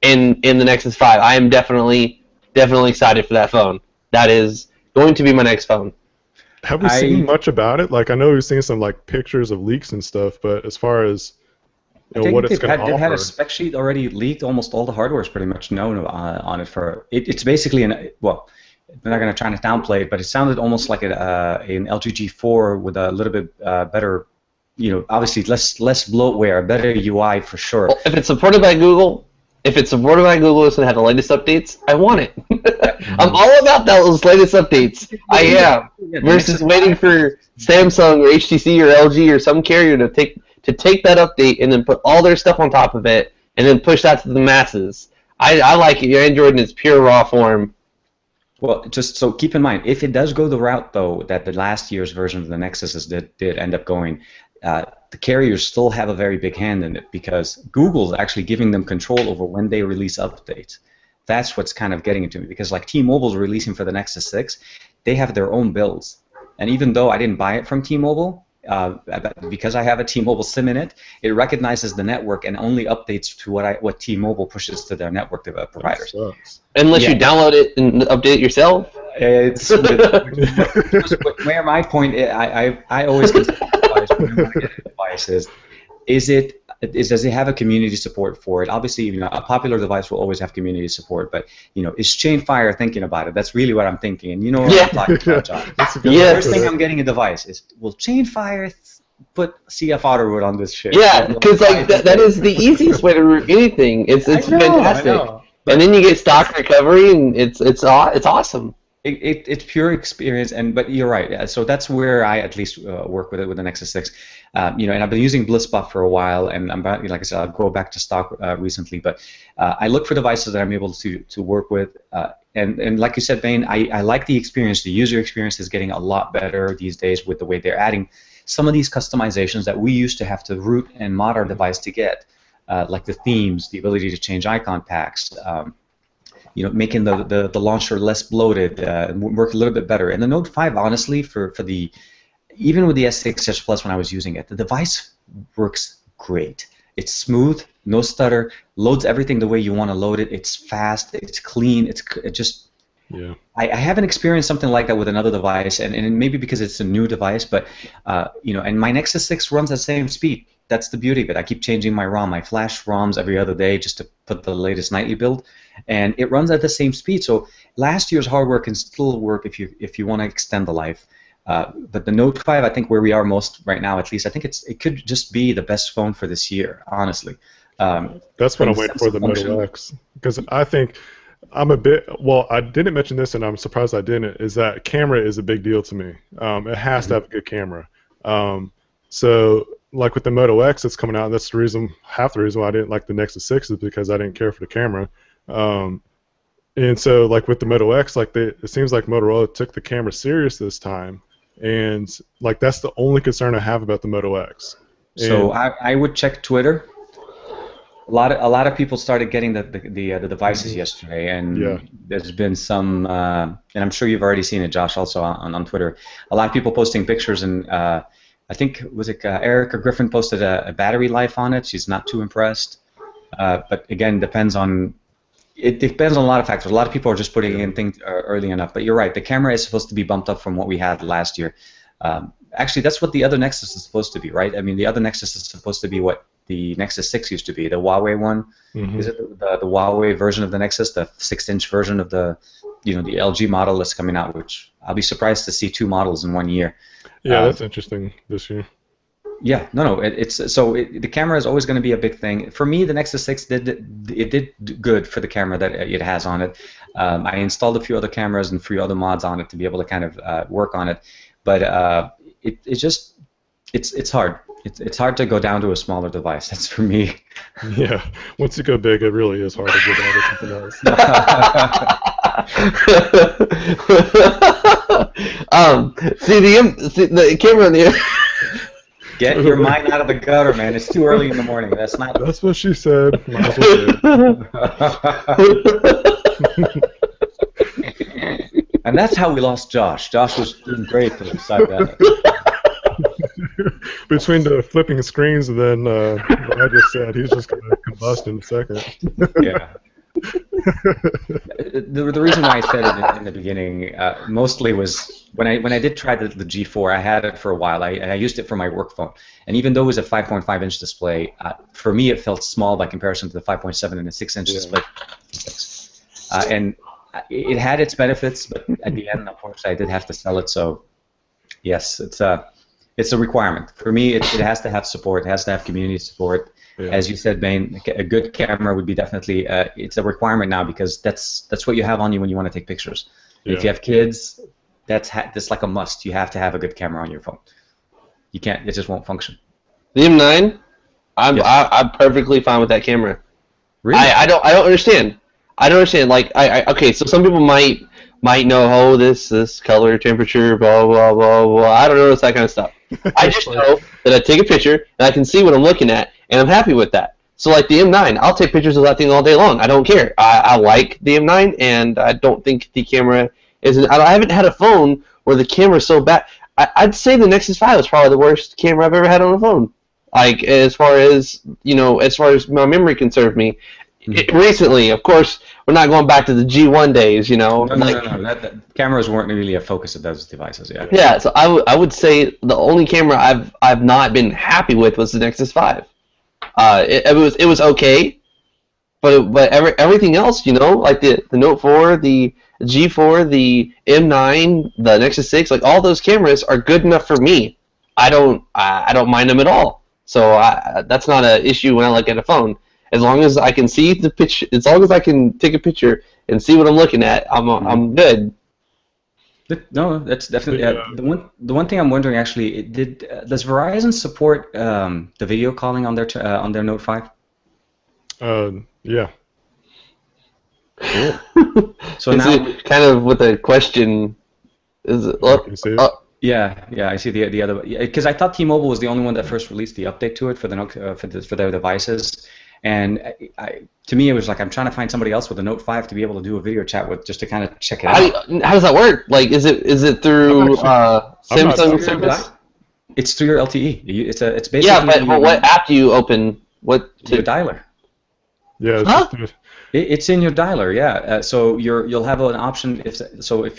in the Nexus 5. I am definitely excited for that phone. That is going to be my next phone. Have we seen much about it? Like, I know we've seen some like pictures of leaks and stuff, but as far as what it's going to offer, they've had a spec sheet already leaked. Almost all the hardware is pretty much known on it. It's basically well, I'm not going to try to downplay it, but it sounded almost like an LG G4 with a little bit better, obviously less bloatware, better UI for sure. Well, if it's supported by Google. If it's supported by Google, it's going to have the latest updates. I want it. I'm all about those latest updates. I am. Versus waiting for Samsung or HTC or LG or some carrier to take that update and then put all their stuff on top of it and then push that to the masses. I like it. Your Android in its pure raw form. Well, just so keep in mind, if it does go the route, though, that the last year's version of the Nexus did end up going, the carriers still have a very big hand in it, because Google's actually giving them control over when they release updates. That's what's kind of getting into me, because like T-Mobile's releasing for the Nexus 6, they have their own builds. And even though I didn't buy it from T-Mobile, because I have a T-Mobile SIM in it, it recognizes the network and only updates to what T-Mobile pushes to their network providers. Unless you download it and update it yourself? It's where my point is, I always consider device when I want to get a device does it have a community support for it? Obviously, a popular device will always have community support, but is Chainfire thinking about it? That's really what I'm thinking, and what I'm talking about, John. The first thing I'm getting a device is, will Chainfire put CF Autoroot on this shit? Yeah, because like that is the easiest way to root anything. It's fantastic, and then you get stock recovery, and it's awesome. It's pure experience, but you're right. So that's where I at least work with it with the Nexus 6. And I've been using BlissBuff for a while, and I'm about, like I said, I'll go back to stock recently. But I look for devices that I'm able to work with, and like you said, Bane, I like the experience. The user experience is getting a lot better these days with the way they're adding some of these customizations that we used to have to root and mod our device to get, like the themes, the ability to change icon packs. Making the launcher less bloated, work a little bit better. And the Note 5, honestly, even with the S6 Edge Plus when I was using it, the device works great. It's smooth, no stutter, loads everything the way you want to load it. It's fast, it's clean, Yeah. I haven't experienced something like that with another device, and maybe because it's a new device, but and my Nexus 6 runs at the same speed. That's the beauty of it. I keep changing my ROM. I flash ROMs every other day just to put the latest nightly build, and it runs at the same speed. So last year's hardware can still work if you want to extend the life. But the Note 5, I think where we are most right now, at least, I think it could just be the best phone for this year, honestly. That's what I'm waiting for, the Moto X, because I think I'm a bit, well, I didn't mention this, and I'm surprised I didn't, is that camera is a big deal to me. It has to have a good camera. So like with the Moto X that's coming out, that's the reason, half the reason why I didn't like the Nexus 6 is because I didn't care for the camera. And so, like with the Moto X, like it seems like Motorola took the camera serious this time, and like that's the only concern I have about the Moto X. So I would check Twitter. A lot of people started getting the devices yesterday, and there's been some, and I'm sure you've already seen it, Josh, also on Twitter. A lot of people posting pictures, and I think was it Erica Griffin posted a battery life on it. She's not too impressed, but again, it depends on a lot of factors. A lot of people are just putting in things early enough. But you're right, the camera is supposed to be bumped up from what we had last year. Actually, that's what the other Nexus is supposed to be, right? I mean, the other Nexus is supposed to be what the Nexus 6 used to be, the Huawei one. Is it the Huawei version of the Nexus, the 6-inch version of the the LG model that's coming out? Which I'll be surprised to see 2 models in 1 year. Yeah, that's interesting this year. Yeah, no, the camera is always going to be a big thing. For me, the Nexus 6 did good for the camera that it has on it. I installed a few other cameras and a few other mods on it to be able to kind of work on it, but it's hard. It's hard to go down to a smaller device. That's for me. Yeah, once you go big, it really is hard to go down to something else. See the camera in the Get your mind out of the gutter, man. It's too early in the morning. That's not. That's what she said. Might as well And that's how we lost Josh. Josh was doing great to decide that. Between the flipping screens and then what I just said, he's just going to combust in a second. Yeah. The reason why I said it in the beginning mostly was when I did try the G4, I had it for a while. I used it for my work phone, and even though it was a 5.5-inch display, for me it felt small by comparison to the 5.7 and the 6-inch display. And it had its benefits, but at the end, unfortunately, I did have to sell it. So yes, it's a requirement for me. It has to have support. It has to have community support. Yeah. As you said, Bane, a good camera would be definitely it's a requirement now, because that's what you have on you when you want to take pictures. Yeah. If you have kids, that's like a must. You have to have a good camera on your phone. You can't. It just won't function. The M9, I'm perfectly fine with that camera. Really? I don't understand. I don't understand. Like okay, so some people might know, this color, temperature, blah blah blah blah. I don't notice that kind of stuff. I just know that I take a picture and I can see what I'm looking at, and I'm happy with that. So like the M9, I'll take pictures of that thing all day long. I don't care. I like the M9, and I don't think the camera is. I haven't had a phone where the camera's so bad. I'd say the Nexus 5 is probably the worst camera I've ever had on a phone. Like as far as my memory can serve me. Recently, of course, we're not going back to the G1 days, No. The cameras weren't really a focus of those devices, yeah. Yeah, so I would say the only camera I've not been happy with was the Nexus 5. It was okay, but everything else, like the Note 4, the G4, the M9, the Nexus 6, like all those cameras are good enough for me. I don't mind them at all. So that's not an issue when I look at a phone. As long as I can see the picture, as long as I can take a picture and see what I'm looking at, I'm good. No, that's definitely the one thing I'm wondering actually. Does Verizon support the video calling on their Note 5? Yeah. Cool. So now kind of with a question. Is it? Yeah, I see the other, because I thought T-Mobile was the only one that first released the update to it for their devices. And to me, it was like I'm trying to find somebody else with a Note 5 to be able to do a video chat with, just to kind of check it out. How does that work? Like, is it through Samsung service? It's through your LTE. It's basically. Yeah, but what app do you open? Your dialer. Yeah. It's in your dialer. Yeah. So you'll have an option if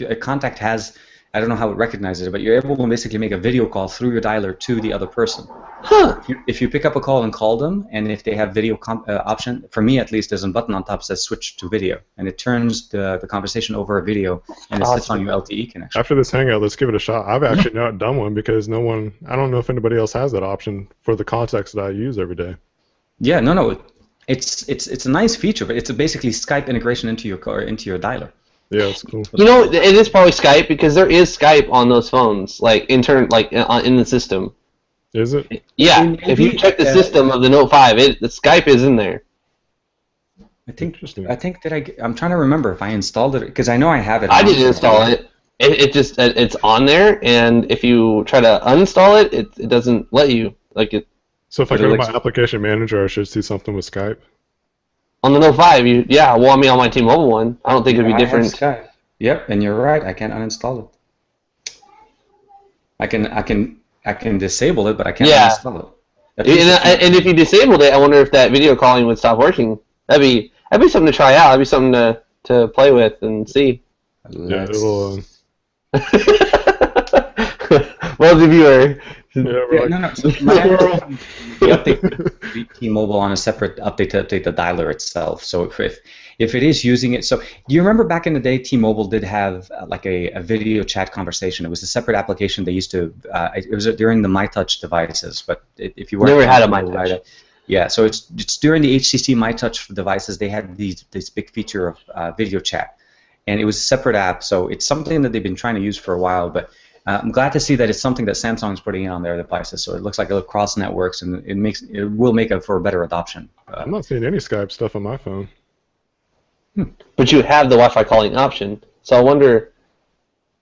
a contact has. I don't know how it recognizes it, but you're able to basically make a video call through your dialer to the other person. Huh. If you pick up a call and call them, and if they have video option, for me at least, there's a button on top that says switch to video, and it turns the conversation over a video, and it sits on your LTE connection. After this Hangout, let's give it a shot. I've actually not done one because I don't know if anybody else has that option for the contacts that I use every day. Yeah, no, it's a nice feature, but it's basically Skype integration into your dialer. Yeah, it's cool. It is probably Skype, because there is Skype on those phones, like in the system. Is it? Yeah, if you check the system of the Note 5, the Skype is in there. I think that I'm trying to remember if I installed it, because I know I have it. I didn't install it. It's on there, and if you try to uninstall it, it doesn't let you. So if I go to my application manager, I should see something with Skype? On the Note 5, yeah. Well, I mean, on my T-Mobile one, I don't think it'd be different. Skype. Yep, and you're right. I can't uninstall it. I can disable it, but I can't uninstall it. And if you disabled it, I wonder if that video calling would stop working. That'd be something to try out. That'd be something to play with and see. Yeah, it'll. Well, the viewer. No. So we update T-Mobile on a separate update to update the dialer itself. So if it is using it, so do you remember back in the day T-Mobile did have like a video chat conversation? It was a separate application they used to. It was during the MyTouch devices, but if you weren't never had a MyTouch. Yeah, so it's during the HTC MyTouch devices they had this big feature of video chat, and it was a separate app. So it's something that they've been trying to use for a while, but. I'm glad to see that it's something that Samsung's putting in on their devices, so it looks like it'll cross networks and it will make it for a better adoption. I'm not seeing any Skype stuff on my phone. But you have the Wi-Fi calling option, so I wonder.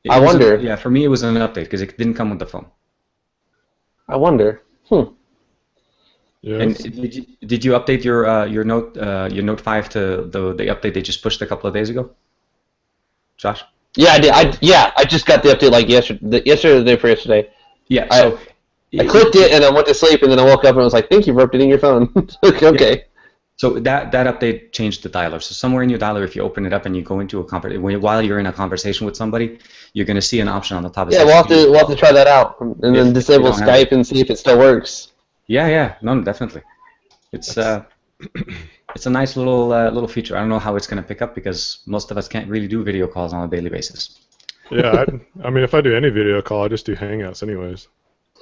Yeah, for me it was an update because it didn't come with the phone. I wonder. Yes. And did you update your Note 5 to the update they just pushed a couple of days ago, Josh? Yeah, I did. I just got the update like yesterday or the day for yesterday. Yeah, so I clicked it and I went to sleep and then I woke up and I was like, "Thank you for updating your phone." Okay. Yeah. So that update changed the dialer. So somewhere in your dialer, if you open it up and you go into while you're in a conversation with somebody, you're going to see an option on the top. Yeah, we'll have to try that out and then disable Skype and see if it still works. Yeah, no, definitely. It's it's a nice little feature. I don't know how it's going to pick up because most of us can't really do video calls on a daily basis. Yeah, I mean, if I do any video call, I just do Hangouts anyways.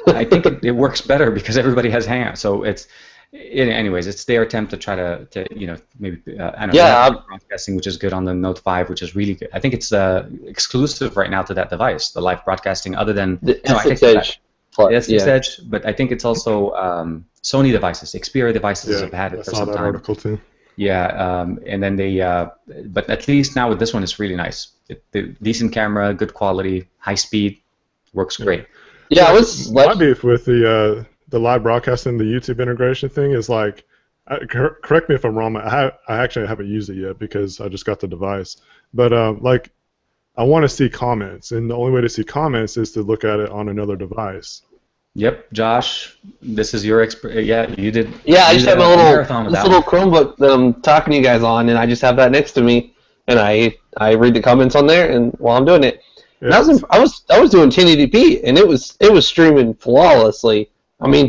I think it works better because everybody has Hangout. So anyways, it's their attempt to try to maybe I don't know, broadcasting, which is good on the Note 5, which is really good. I think it's exclusive right now to that device, the live broadcasting, other than the S6 Edge. S6 Edge, but I think it's also Sony devices, Xperia devices have had it for some time. I saw that article too. Yeah, and then but at least now with this one, it's really nice. Decent camera, good quality, high speed, works great. Yeah, my beef with the live broadcasting, the YouTube integration thing is like, correct me if I'm wrong. I actually haven't used it yet because I just got the device. But like, I want to see comments, and the only way to see comments is to look at it on another device. Yep, Josh, this is your yeah, you did. Yeah, I just have my little Chromebook that I'm talking to you guys on, and I just have that next to me, and I read the comments on there, and while I'm doing it, and I was doing 1080p, and it was streaming flawlessly. I mean,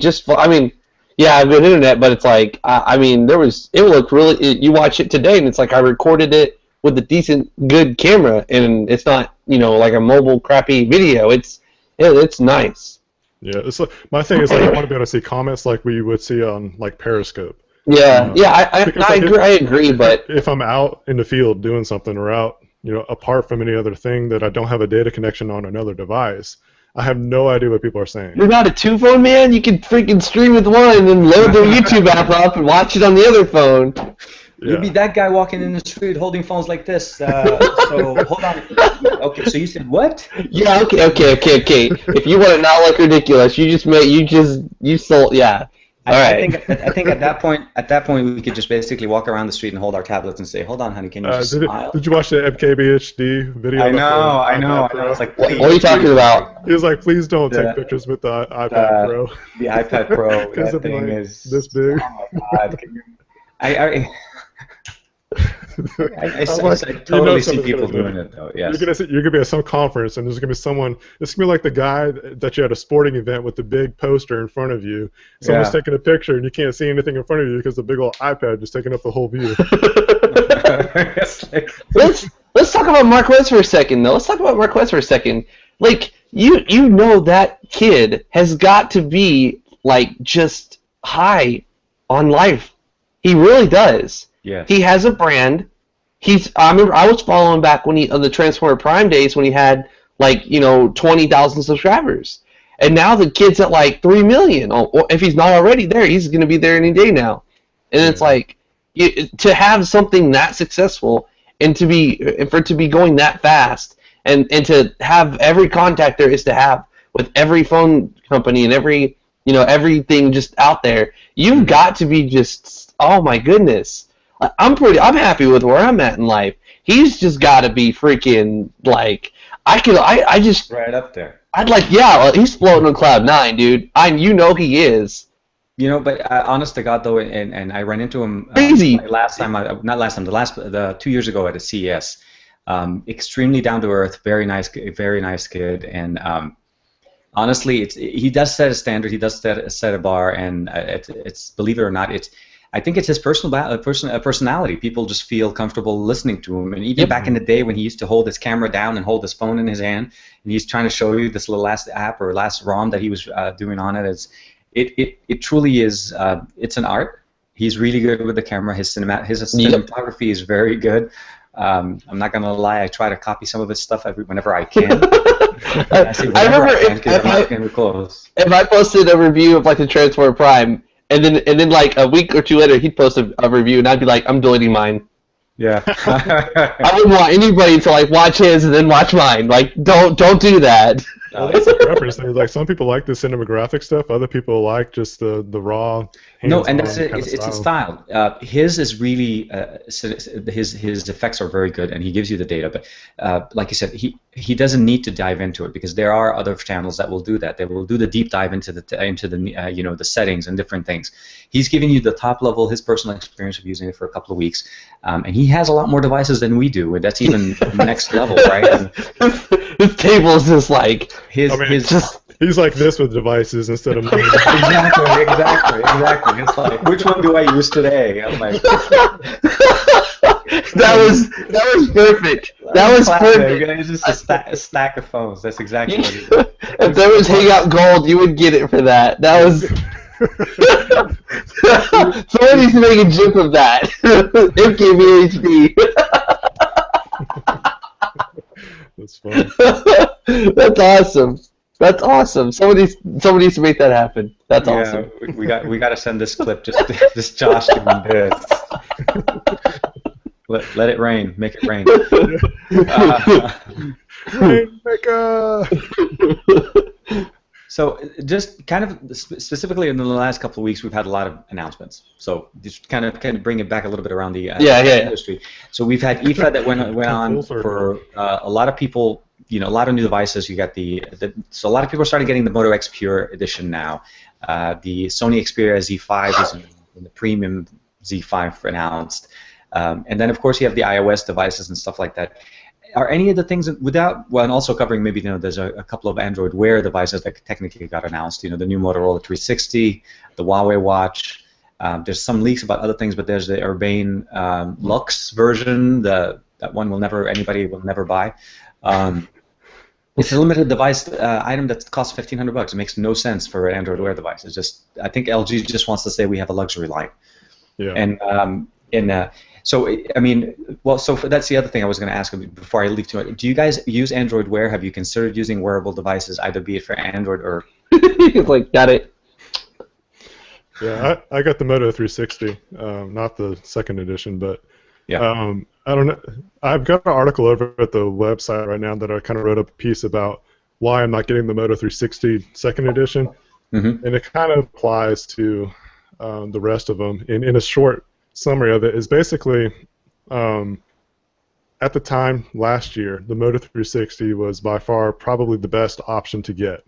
yeah, I've got internet, but it's like it looked really. You watch it today, and it's like I recorded it with a decent, good camera, and it's not like a mobile crappy video. It's nice. Yeah, my thing is like I want to be able to see comments like we would see on like Periscope. Yeah, I agree, but if I'm out in the field doing something or out, apart from any other thing that I don't have a data connection on another device, I have no idea what people are saying. You're not a two-phone man? You can freaking stream with one and then load their YouTube app up and watch it on the other phone. Yeah. You'd be that guy walking in the street holding phones like this. So hold on. Okay, so you said what? Yeah. Okay. If you want to not look ridiculous, you sold. Yeah. All right. I think at that point we could just basically walk around the street and hold our tablets and say, "Hold on, honey, can you just smile?" Did you watch the MKBHD video? I know. It's like, what are you talking about? He was like, "Please don't take pictures with the iPad Pro." The iPad Pro. That thing is this big. Oh my God! I totally see people doing it though. Yes. You're gonna be at some conference and there's gonna be someone. It's gonna be like the guy that you had a sporting event with the big poster in front of you. Someone's taking a picture and you can't see anything in front of you because the big old iPad is taking up the whole view. Let's talk about Marques for a second though. Let's talk about Marques for a second. Like that kid has got to be like just high on life. He really does. Yeah. He has a brand. I remember I was following back on the Transformer Prime days when he had 20,000 subscribers, And now the kid's at like 3 million. Or if he's not already there, he's going to be there any day now. And it's like, to have something that successful and for it to be going that fast and to have every contact there is to have with every phone company and every, everything just out there, you've got to be just, oh my goodness. I'm happy with where I'm at in life. He's just got to be freaking like, I just right up there. I'd like, he's floating on cloud 9, dude. He is. But honest to God, though, and I ran into him crazy the 2 years ago at a CES. Extremely down to earth, very nice kid, and honestly, he does set a standard, he does set a bar, and it's believe it or not, I think it's his personality. People just feel comfortable listening to him, and even back in the day when he used to hold his camera down and hold his phone in his hand, and he's trying to show you this little last app or last ROM that he was doing on it. It truly is. It's an art. He's really good with the camera. His cinematography is very good. I'm not gonna lie. I try to copy some of his stuff whenever I can. I remember if I posted a review of like the Transformer Prime, and then like a week or two later he'd post a review, and I'd be like, I'm deleting mine. Yeah. I wouldn't want anybody to like watch his and then watch mine. Like, don't do that. Well, that's a preference thing. Like, some people like the cinematographic stuff. Other people like just the raw. No, and that's it. It's a style. His is really his effects are very good, and he gives you the data. But like you said, he doesn't need to dive into it, because there are other channels that will do that. They will do the deep dive into the the settings and different things. He's giving you the top level, his personal experience of using it for a couple of weeks, and he has a lot more devices than we do, and that's even next level, right? And his table is just like he's like this with devices instead of mine. exactly. It's like, which one do I use today? I'm like, that was perfect. That was perfect. It's just a stack of phones. That's exactly what it is. If there was Hangout Gold, you would get it for that. That was. Someone needs to make a GIF of that. MKBHD. That's fun. That's awesome. That's awesome. Somebody needs to make that happen. That's awesome. We got to send this clip. Just Josh doing this. Let it rain. Make it rain. Rainmaker. So just kind of specifically in the last couple of weeks, we've had a lot of announcements. So just kind of bring it back a little bit around the industry. So we've had IFA that went on for a lot of people. A lot of new devices. You got so a lot of people are starting getting the Moto X Pure Edition now. The Sony Xperia Z5 is in the premium Z5 announced, and then of course you have the iOS devices and stuff like that. Are any of the things and also covering maybe there's a couple of Android Wear devices that technically got announced. The new Motorola 360, the Huawei Watch. There's some leaks about other things, but there's the Urbane Lux version. That one anybody will never buy. It's a limited device item that costs $1,500. It makes no sense for an Android Wear device. It's just, I think LG just wants to say we have a luxury line. Yeah. So that's the other thing I was going to ask before I leave too much. Do you guys use Android Wear? Have you considered using wearable devices, either be it for Android or? Like, got it. Yeah, I got the Moto 360, not the second edition, but yeah. I don't know. I've got an article over at the website right now that I kind of wrote up a piece about why I'm not getting the Moto 360 second edition, and it kind of applies to the rest of them. In a short summary of it is basically, at the time last year, the Moto 360 was by far probably the best option to get.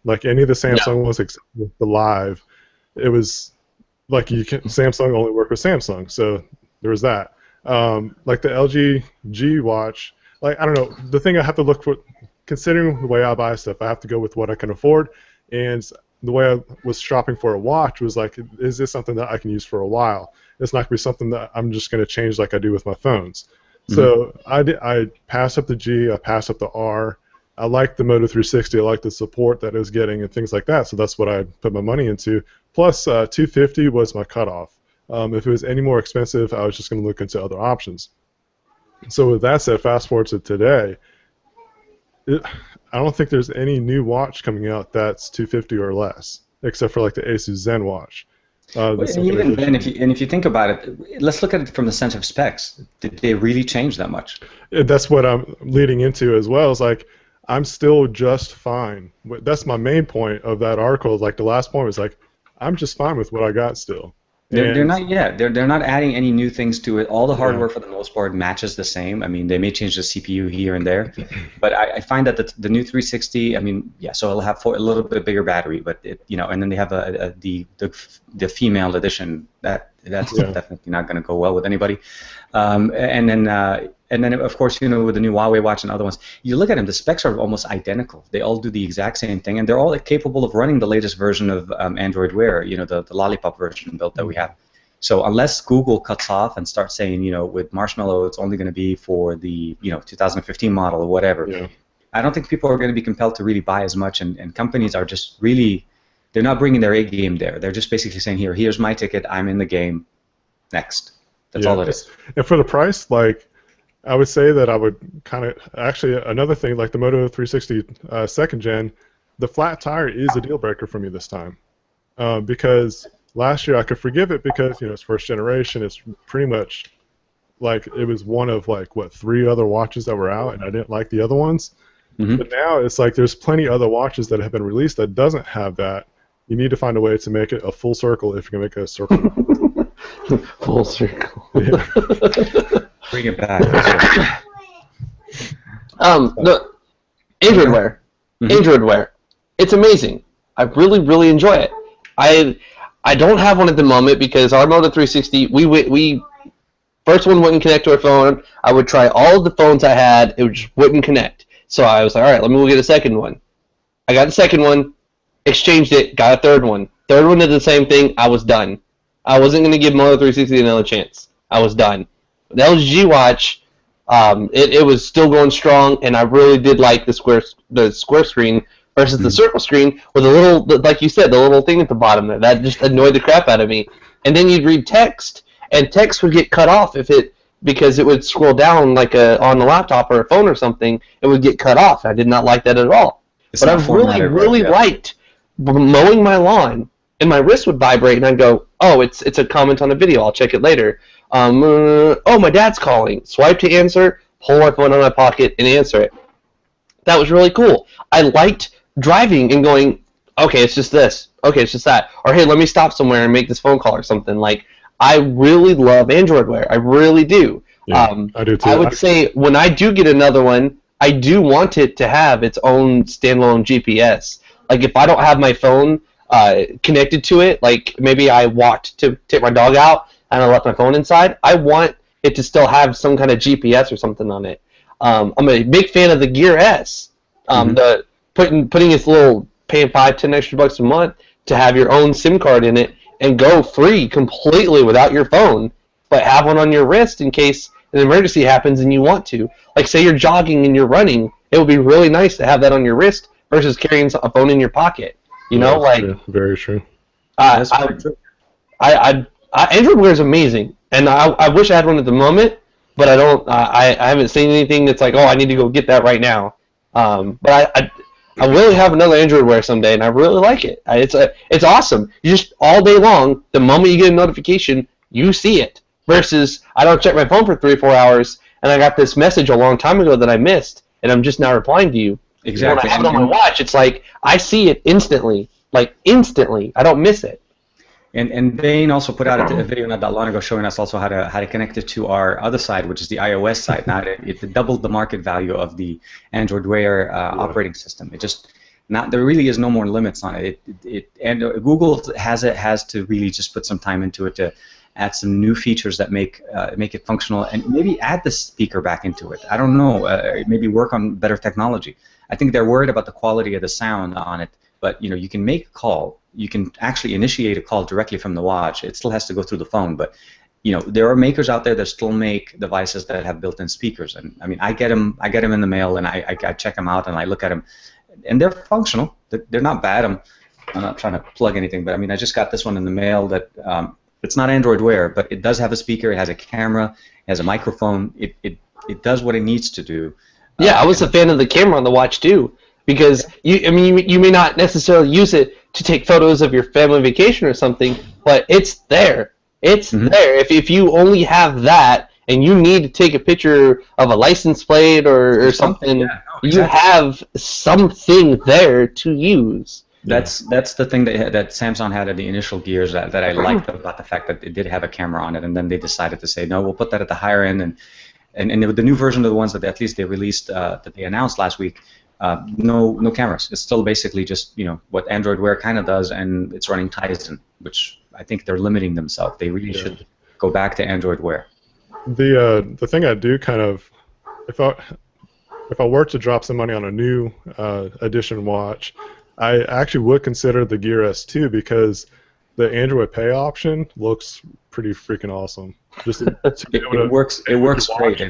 Like any of the Samsung ones except with the Live, it was like Samsung only worked with Samsung, so there was that. Like the LG G Watch, like I don't know, the thing I have to look for, considering the way I buy stuff, I have to go with what I can afford, and the way I was shopping for a watch was like, is this something that I can use for a while? It's not going to be something that I'm just going to change like I do with my phones. So I passed up the G, I passed up the R. I like the Moto 360, I like the support that it was getting and things like that, so that's what I put my money into. Plus, $250 was my cutoff. If it was any more expensive, I was just going to look into other options. So with that said, fast forward to today, I don't think there's any new watch coming out that's 250 or less, except for like the Asus Zen watch. And even then, if you think about it, let's look at it from the sense of specs. Did they really change that much? That's what I'm leading into as well. Is like I'm still just fine. That's my main point of that article. Like the last point was like I'm just fine with what I got still. They're not yet. They're not adding any new things to it. All the hardware for the most part matches the same. I mean, they may change the CPU here and there, but I find that the new 360. I mean, yeah, so it'll have a little bit bigger battery, but and then they have the female edition that's definitely not going to go well with anybody. And then of course with the new Huawei watch and other ones, you look at them, the specs are almost identical. They all do the exact same thing, and they're all capable of running the latest version of Android Wear, the Lollipop version built that we have. So unless Google cuts off and starts saying, with Marshmallow it's only going to be for the 2015 model or whatever, I don't think people are going to be compelled to really buy as much, and companies are just really, they're not bringing their A game there. They're just basically saying, here's my ticket, I'm in the game, next. That's all it is. And for the price, like, I would say that I would kind of, actually another thing, like the Moto 360 second gen, the flat tire is a deal breaker for me this time. Because last year I could forgive it because, it's first generation, it's pretty much like it was one of like, 3 other watches that were out, and I didn't like the other ones. Mm-hmm. But now it's like there's plenty other watches that have been released that doesn't have that. You need to find a way to make it a full circle if you can make it a circle. Full circle. Yeah. Bring it back. The Android Wear. Mm-hmm. Android Wear. It's amazing. I really, really enjoy it. I don't have one at the moment because our Moto 360, we first one wouldn't connect to our phone. I would try all of the phones I had. It just wouldn't connect. So I was like, all right, let me go get a second one. I got the second one, exchanged it, got a third one. Third one did the same thing. I was done. I wasn't going to give Moto 360 another chance. I was done. The LG watch, it was still going strong, and I really did like the square screen versus the circle screen with a little, like you said, the little thing at the bottom there. That just annoyed the crap out of me. And then you'd read text, and text would get cut off because it would scroll down like on the laptop or a phone or something. It would get cut off. I did not like that at all. But I really liked mowing my lawn, and my wrist would vibrate, and I'd go, oh, it's a comment on a video. I'll check it later. Oh, my dad's calling. Swipe to answer, pull my phone out of my pocket, and answer it. That was really cool. I liked driving and going, okay, it's just this. Okay, it's just that. Or, hey, let me stop somewhere and make this phone call or something. Like, I really love Android Wear. I really do. Yeah, I do too. I would say when I do get another one, I do want it to have its own standalone GPS. Like, if I don't have my phone connected to it, like maybe I walked to take my dog out and I left my phone inside, I want it to still have some kind of GPS or something on it. I'm a big fan of the Gear S. The putting its little, paying $5-10 extra bucks a month to have your own SIM card in it and go free completely without your phone, but have one on your wrist in case an emergency happens and you want to. Like, say you're jogging and you're running, it would be really nice to have that on your wrist versus carrying a phone in your pocket. True. Very true. Android Wear is amazing, and I wish I had one at the moment, but I don't. I haven't seen anything that's like, oh, I need to go get that right now. But I will have another Android Wear someday, and I really like it. It's awesome. You just all day long, the moment you get a notification, you see it. Versus I don't check my phone for 3 or 4 hours, and I got this message a long time ago that I missed, and I'm just now replying to you. Exactly. When I have it on my watch, it's like I see it instantly. Like, instantly. I don't miss it. And Bane also put out a video not that long ago showing us also how to connect it to our other side, which is the iOS side. Now it doubled the market value of the Android Wear operating system. There really is no more limits on it. And Google has to really just put some time into it to add some new features that make it functional, and maybe add the speaker back into it. I don't know. Maybe work on better technology. I think they're worried about the quality of the sound on it. But you can make a call. You can actually initiate a call directly from the watch. It still has to go through the phone, but there are makers out there that still make devices that have built-in speakers. And I mean, I get them in the mail, and I check them out, and I look at them, and they're functional. They're not bad. I'm not trying to plug anything, but I mean, I just got this one in the mail that it's not Android Wear, but it does have a speaker. It has a camera. It has a microphone. It does what it needs to do. Yeah, I was a fan of the camera on the watch too. because you may not necessarily use it to take photos of your family vacation or something, but it's there. It's there. If you only have that and you need to take a picture of a license plate or something, you have something there to use. That's the thing that Samsung had at the initial Gears that I liked about the fact that it did have a camera on it, and then they decided to say, no, we'll put that at the higher end, and the new version of the ones that at least they released that they announced last week, no cameras. It's still basically just what Android Wear kind of does, and it's running Tizen, which I think they're limiting themselves. They really should go back to Android Wear. The thing I do kind of, if I were to drop some money on a new edition watch, I actually would consider the Gear S2 because the Android Pay option looks pretty freaking awesome. Just it works great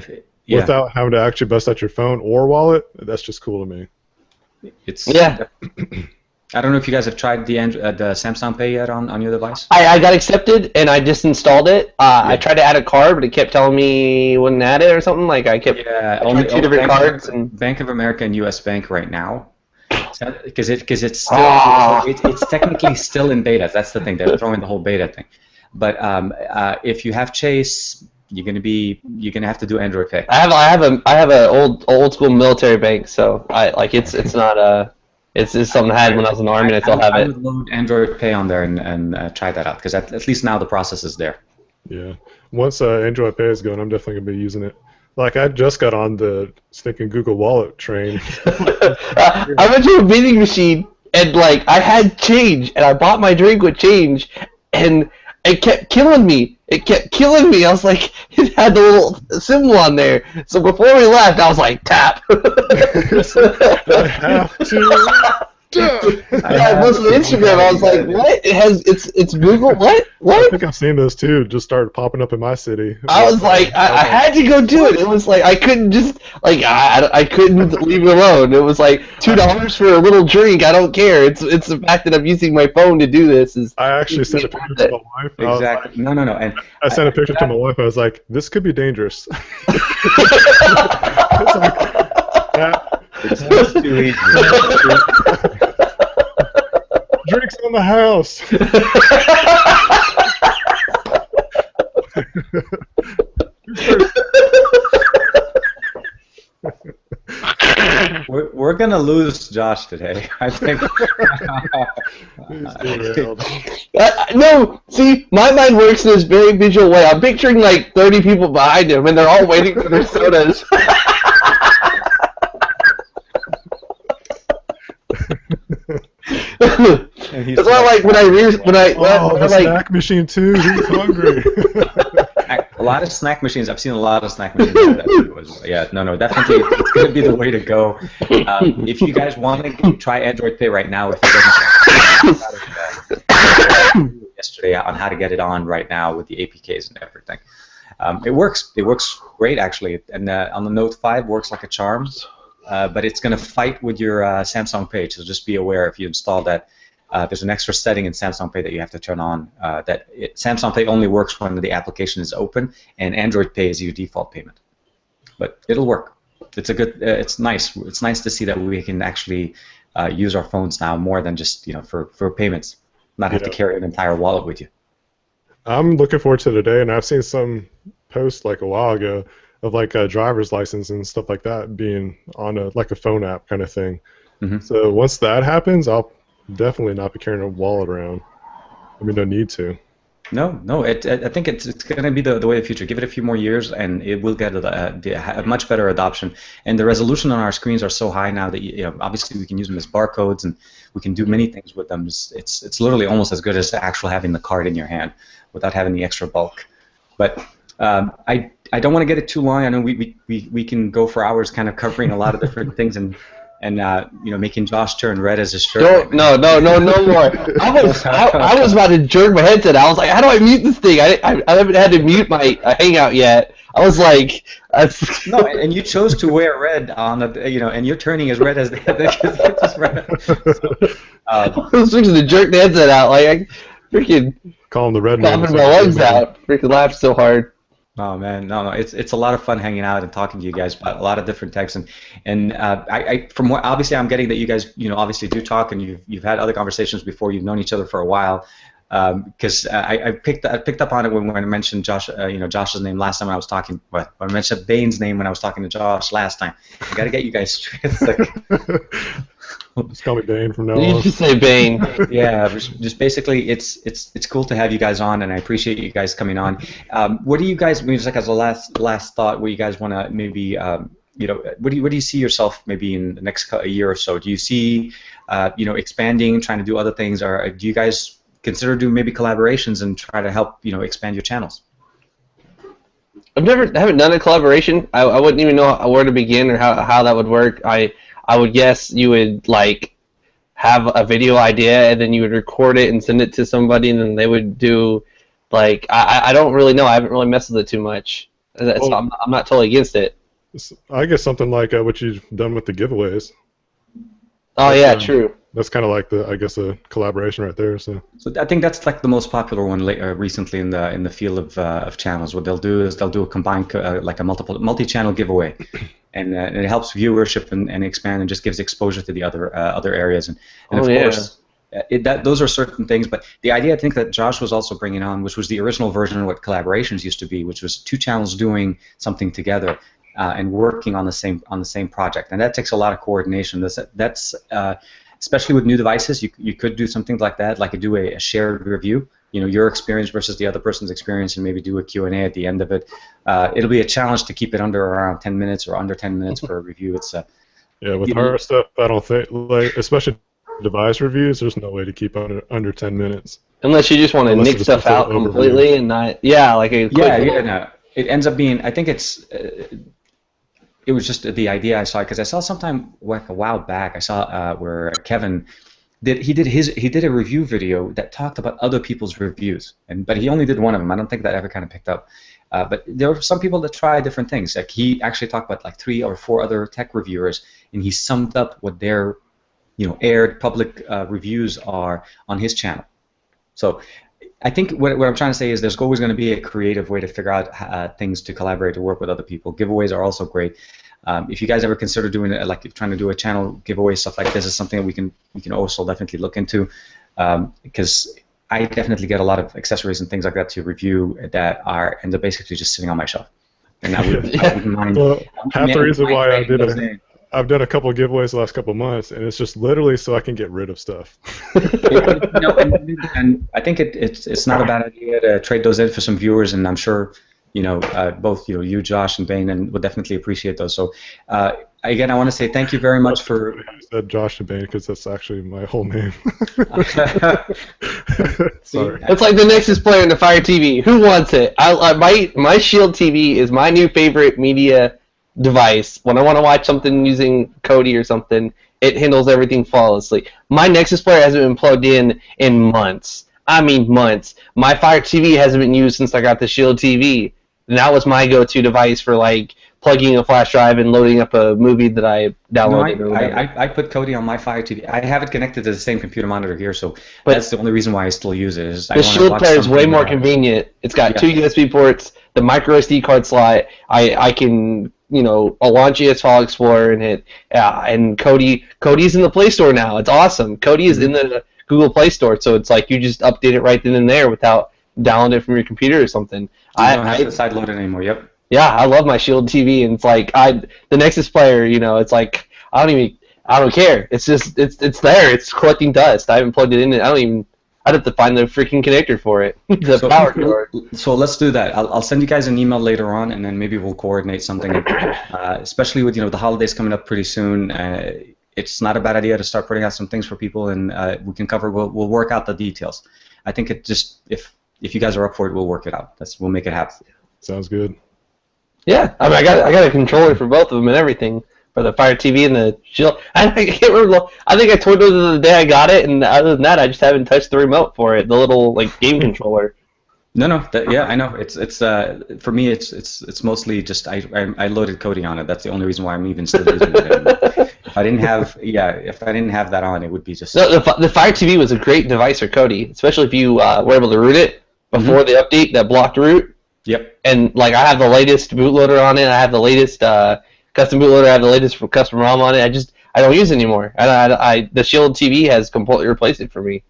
without having to actually bust out your phone or wallet. That's just cool to me. I don't know if you guys have tried the Samsung Pay yet on your device. I got accepted and I just installed it. I tried to add a card, but it kept telling me wouldn't add it or something. Like I tried 2 different cards. Bank of America and U.S. Bank right now, because it's still it's technically still in beta. That's the thing. They're throwing the whole beta thing. But if you have Chase, you're gonna have to do Android Pay. I have an old school military bank, so it's not It's something I had when I was in the Army, and I still have it. I would load Android Pay on there and try that out, because at least now the process is there. Yeah. Once Android Pay is going, I'm definitely going to be using it. Like, I just got on the stinking Google Wallet train. I went to a vending machine, and, I had change, and I bought my drink with change, and it kept killing me. I was like, it had the little symbol on there. So before we left, I was like, tap. I have to. I posted on Instagram. I was like, what? It's Google. What? I think I've seen those too. Just started popping up in my city. I was like, I had to go do it. It was like I couldn't just I couldn't leave it alone. It was like $2 for a little drink. I don't care. It's the fact that I'm using my phone to do this. I actually sent a picture to my wife. Exactly. No. And I sent a picture to my wife. I was like, this could be dangerous. It's too easy. Drinks in the house. We're gonna lose Josh today, I think. No, see, my mind works in this very visual way. I'm picturing 30 people behind him, and they're all waiting for their sodas. That's why, when I snack machine too. He's hungry. A lot of snack machines. I've seen a lot of snack machines. Definitely, it's going to be the way to go. If you guys want to try Android Pay right now, if it doesn't yesterday on how to get it on right now with the APKs and everything, it works. It works great actually, and on the Note 5 works like a charm. But it's going to fight with your Samsung Pay, so just be aware if you install that. There's an extra setting in Samsung Pay that you have to turn on. Samsung Pay only works when the application is open, and Android Pay is your default payment. But it'll work. It's a good. It's nice. It's nice to see that we can actually use our phones now more than just for payments. Not have to carry an entire wallet with you. I'm looking forward to the day, and I've seen some posts a while ago of a driver's license and stuff like that being on a phone app kind of thing. Mm-hmm. So once that happens, I'll definitely not be carrying a wallet around. I mean, no need to. No. I think it's going to be the way of the future. Give it a few more years, and it will get a much better adoption. And the resolution on our screens are so high now that obviously we can use them as barcodes, and we can do many things with them. It's literally almost as good as actually having the card in your hand without having the extra bulk. But I don't want to get it too long. I know we can go for hours, kind of covering a lot of different things and making Josh turn red as his shirt. No more. I was about to jerk my headset out. I was like, how do I mute this thing? I haven't had to mute my Hangout yet. I was like, no, and you chose to wear red on the, and you're turning as red as just red. I was fixing to jerk the headset out, I freaking call him the red man. Coughing my lungs out. Freaking laughed so hard. Oh man, no, it's a lot of fun hanging out and talking to you guys about a lot of different techs, and I from what obviously I'm getting that you guys obviously do talk, and you've had other conversations before, you've known each other for a while, because I picked up on it when I mentioned Josh, Josh's name last time when I was talking, when I mentioned Bane's name when I was talking to Josh last time. I got to get you guys straight. It's like, just call me Bane from now You on. just say Bane. yeah, just basically, it's cool to have you guys on, and I appreciate you guys coming on. What do you guys, maybe just like as a last thought, what you guys want to maybe, what do you see yourself maybe in the next year or so? Do you see, expanding, trying to do other things, or do you guys consider doing maybe collaborations and try to help, expand your channels? I haven't done a collaboration. I wouldn't even know where to begin or how that would work. I would guess you would like have a video idea and then you would record it and send it to somebody and then they would do like I don't really know. I haven't really messed with it too much. So I'm not totally against it. I guess something like what you've done with the giveaways. Oh yeah, true. That's kind of like a collaboration right there. So I think that's like the most popular one recently in the field of channels. What they'll do is they'll do a combined like a multi-channel giveaway, and it helps viewership and expand and just gives exposure to the other areas. And of course, those are certain things. But the idea I think that Josh was also bringing on, which was the original version of what collaborations used to be, which was two channels doing something together. And working on the same project, and that takes a lot of coordination. That's especially with new devices, you could do something like that, like do a shared review. Your experience versus the other person's experience, and maybe do a Q&A at the end of it. It'll be a challenge to keep it under around 10 minutes or under 10 minutes for a review. It's yeah, with our stuff, I don't think, like, especially device reviews, there's no way to keep under 10 minutes. Unless you just want to nick stuff out completely and not, like a quick no. It ends up being, I think it was just the idea I saw, because I saw sometime like a while back, I saw where Kevin did a review video that talked about other people's reviews, but he only did one of them. I don't think that ever kind of picked up. But there were some people that try different things. Like he actually talked about like 3 or 4 other tech reviewers, and he summed up what their aired public reviews are on his channel. So I think what I'm trying to say is there's always going to be a creative way to figure out things to collaborate, to work with other people. Giveaways are also great. If you guys ever consider doing it, like trying to do a channel giveaway, stuff like this is something that we can also definitely look into, because I definitely get a lot of accessories and things like that to review that end up basically just sitting on my shelf. And I wouldn't mind. Well, half the reason why I've done a couple of giveaways the last couple of months, and it's just literally so I can get rid of stuff. And I think it's not a bad idea to trade those in for some viewers, and I'm sure both you, Josh, and Bane, and would definitely appreciate those. So again, I want to say thank you very much for. I said Josh and Bane because that's actually my whole name. Sorry. It's like the Nexus player in the Fire TV. Who wants it? My Shield TV is my new favorite media device. When I want to watch something using Kodi or something, it handles everything flawlessly. My Nexus player hasn't been plugged in months. I mean months. My Fire TV hasn't been used since I got the Shield TV. And that was my go-to device for like plugging a flash drive and loading up a movie that I downloaded. No, I put Kodi on my Fire TV. I have it connected to the same computer monitor here, so that's the only reason why I still use it. The Shield player is way more convenient. It's got 2 USB ports, the micro SD card slot. I can launch ES File Explorer in it, and Kodi's in the Play Store now. It's awesome. Kodi is in the Google Play Store, so it's like you just update it right then and there without downloading it from your computer or something. You don't have to sideload it anymore. Yep. Yeah, I love my Shield TV, and it's like the Nexus player. It's like I don't care. It's just it's there. It's collecting dust. I haven't plugged it in. I'd have to find the freaking connector for it. The power cord. So let's do that. I'll send you guys an email later on, and then maybe we'll coordinate something. Especially with the holidays coming up pretty soon, it's not a bad idea to start putting out some things for people, and we can cover. We'll work out the details. I think it just if you guys are up for it, we'll work it out. We'll make it happen. Sounds good. Yeah, I mean, I got a controller for both of them and everything. For the Fire TV and the Shield. I can't remember. I think I told you the day I got it, and other than that, I just haven't touched the remote for it. The little game controller. No. Yeah, I know. It's for me. It's mostly just I loaded Kodi on it. That's the only reason why I'm even still using it. If I didn't have that on, it would be just. No, the Fire TV was a great device for Kodi, especially if you were able to root it before the update that blocked root. Yep. And like I have the latest bootloader on it. I have the latest custom bootloader. I have the latest custom ROM on it. I don't use it anymore. The Shield TV has completely replaced it for me.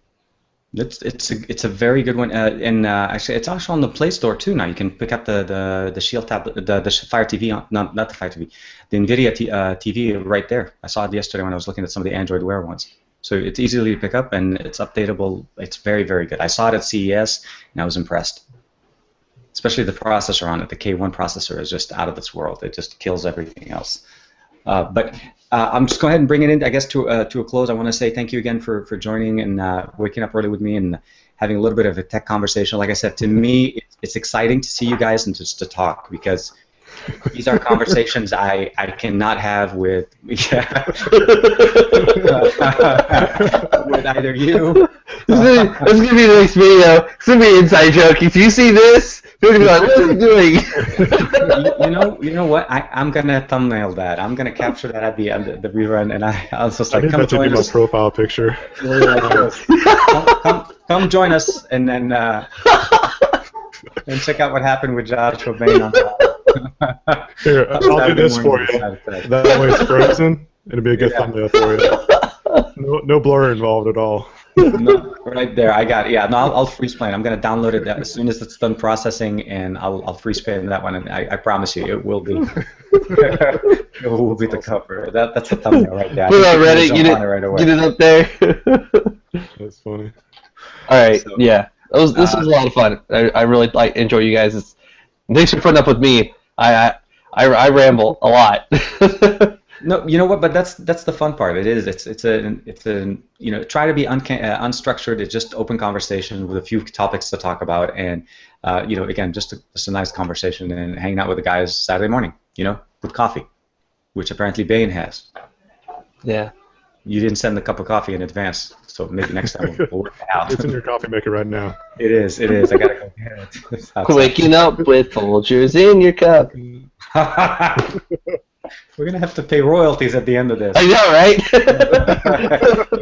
It's a very good one, and actually it's also on the Play Store too now. You can pick up the Shield tablet, the Fire TV, not the Fire TV, the NVIDIA TV right there. I saw it yesterday when I was looking at some of the Android Wear ones. So it's easily to pick up and it's updatable. It's very, very good. I saw it at CES and I was impressed. Especially the processor on it, the K1 processor is just out of this world. It just kills everything else. But I'm just going ahead and bring it in, I guess, to a close. I want to say thank you again for joining and waking up early with me and having a little bit of a tech conversation. Like I said, to me, it's exciting to see you guys and just to talk because these are conversations I cannot have with with either you. This is going to be the next video. It's going to be an inside joke. If you see this, you're going to be like, what are you doing? You know what? I'm going to thumbnail that. I'm going to capture that at the end of the rerun, and I was just like, come join us. My profile picture. Come join us, and then and check out what happened with Joshua Bane on that. Here, I'll do this for you. That way it's frozen. It'll be a good thumbnail for you. No blur involved at all. No, right there, I got it. Yeah, no, I'll freeze plane. I'm gonna download it as soon as it's done processing, and I'll freeze plane that one, and I promise you, it will be. It will be the cover. That's a thumbnail right there. Put it on Reddit. Get it up there. That's funny. All right, so, yeah, this was a lot of fun. I really enjoy you guys. Thanks for putting up with me. I ramble a lot. No, you know what? But that's the fun part. It is. It's a you know, try to be unstructured. It's just open conversation with a few topics to talk about, and you know, again, just a nice conversation and hanging out with the guys Saturday morning. You know, with coffee, which apparently Bane has. Yeah. You didn't send the cup of coffee in advance, so maybe next time we'll work it out. It's in your coffee maker right now. It is. I gotta go get it. Waking up with Folgers in your cup. We're gonna have to pay royalties at the end of this. I know, right?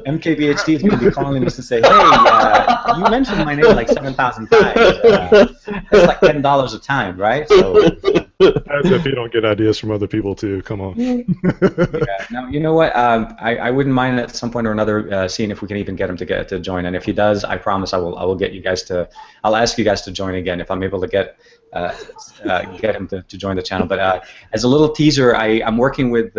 MKBHD is gonna be calling us to say, "Hey, you mentioned my name like 7,000 times. That's like $10 a time, right?" So, as if you don't get ideas from other people too. Come on. Yeah. Now, you know what? I wouldn't mind at some point or another seeing if we can even get him to join. And if he does, I promise I will get you guys to. I'll ask you guys to join again if I'm able to get him to join the channel. But as a little teaser, I'm working with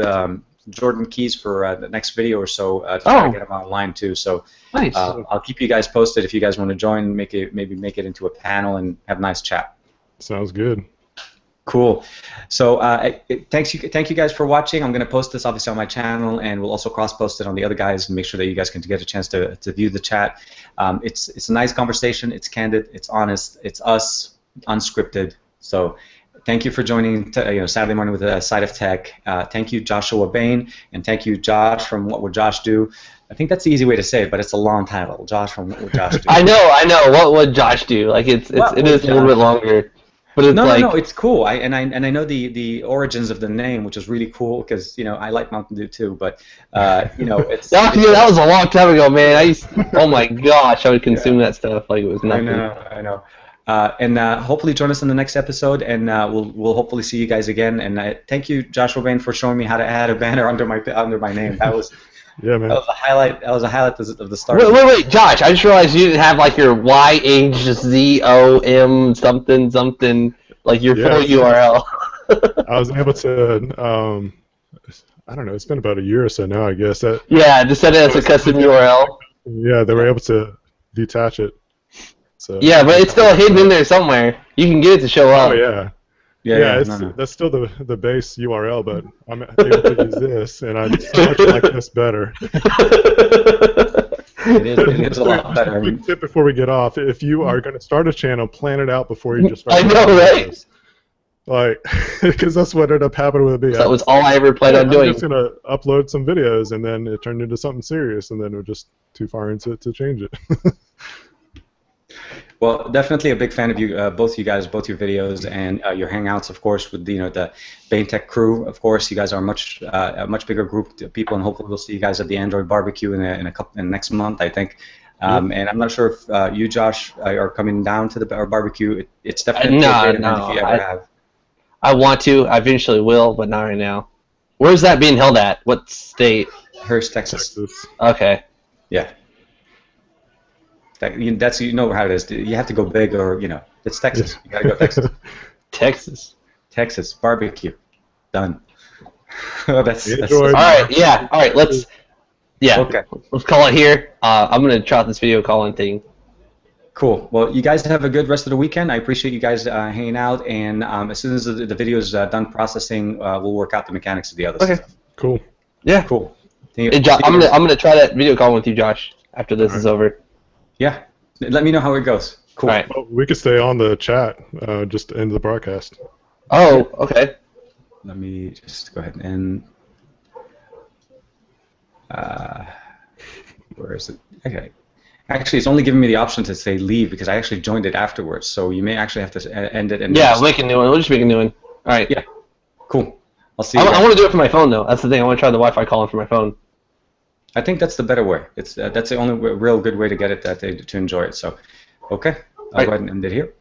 Jordan Keys for the next video or so to try to get him online too. So nice. I'll keep you guys posted if you guys want to join. Maybe make it into a panel and have a nice chat. Sounds good. Cool. So thank you guys for watching. I'm going to post this obviously on my channel, and we'll also cross-post it on the other guys and make sure that you guys can get a chance to view the chat. It's a nice conversation. It's candid. It's honest. It's us, unscripted. So thank you for joining Saturday morning with a side of tech. Thank you, Joshua Bane, and thank you, Josh from What Would Josh Do. I think that's the easy way to say it, but it's a long title. Josh from What Would Josh Do. I know. What would Josh do? Like it is a little bit longer. But it's no, it's cool. I know the origins of the name, which is really cool because I like Mountain Dew too. But it's that was a long time ago, man. Oh my gosh, I would consume that stuff like it was nothing. I know. And hopefully join us in the next episode, and we'll hopefully see you guys again. And thank you, Joshua Bane, for showing me how to add a banner under my name. That was. Yeah, man. That was a highlight. That was a highlight of the start. Wait, Josh! I just realized you didn't have like your YHZOM something like your full URL. I was able to. I don't know. It's been about a year or so now, I guess. Just set it as a custom URL. Yeah, they were able to detach it. So. Yeah, but it's still hidden in there somewhere. You can get it to show up. Oh yeah. Yeah, that's still the base URL, but I'm able to use this, and I so much like this better. It is a lot better. Quick tip before we get off: if you are going to start a channel, plan it out before you just start. I know, right? Videos. Like, because that's what ended up happening with me. That was all I ever planned on doing. I'm just going to upload some videos, and then it turned into something serious, and then we're just too far into it to change it. Well, definitely a big fan of you, both your videos and your hangouts, of course, with the BaneTech crew. Of course, you guys are a much bigger group of people, and hopefully we'll see you guys at the Android barbecue in next month, I think. And I'm not sure if you, Josh, are coming down to our barbecue. It's definitely No, a great event no, if you ever have. I want to. I eventually will, but not right now. Where's that being held at? What state? Hearst, Texas. Okay. Yeah. That's you know how it is. You have to go big, or it's Texas. You gotta go Texas. Texas. Texas barbecue, done. that's all right. Yeah. All right. Let's Okay. Let's call it here. I'm gonna try out this video calling thing. Cool. Well, you guys have a good rest of the weekend. I appreciate you guys hanging out, and as soon as the video is done processing, we'll work out the mechanics of the other stuff. Cool. Yeah. Cool. Hey, I'm gonna try that video call with you, Josh, after this is over. Yeah. Let me know how it goes. Cool. All right. Well, we could stay on the chat just to end the broadcast. Oh, okay. Let me just go ahead and where is it? Okay. Actually, it's only giving me the option to say leave because I actually joined it afterwards. So you may actually have to end it. And yeah, make a new one. We'll just make a new one. All right. Yeah. Cool. I'll see you. I want to do it for my phone though. That's the thing. I want to try the Wi-Fi calling for my phone. I think that's the better way. It's that's the only real good way to get it that day to enjoy it. So, okay, I'll go ahead and end it here.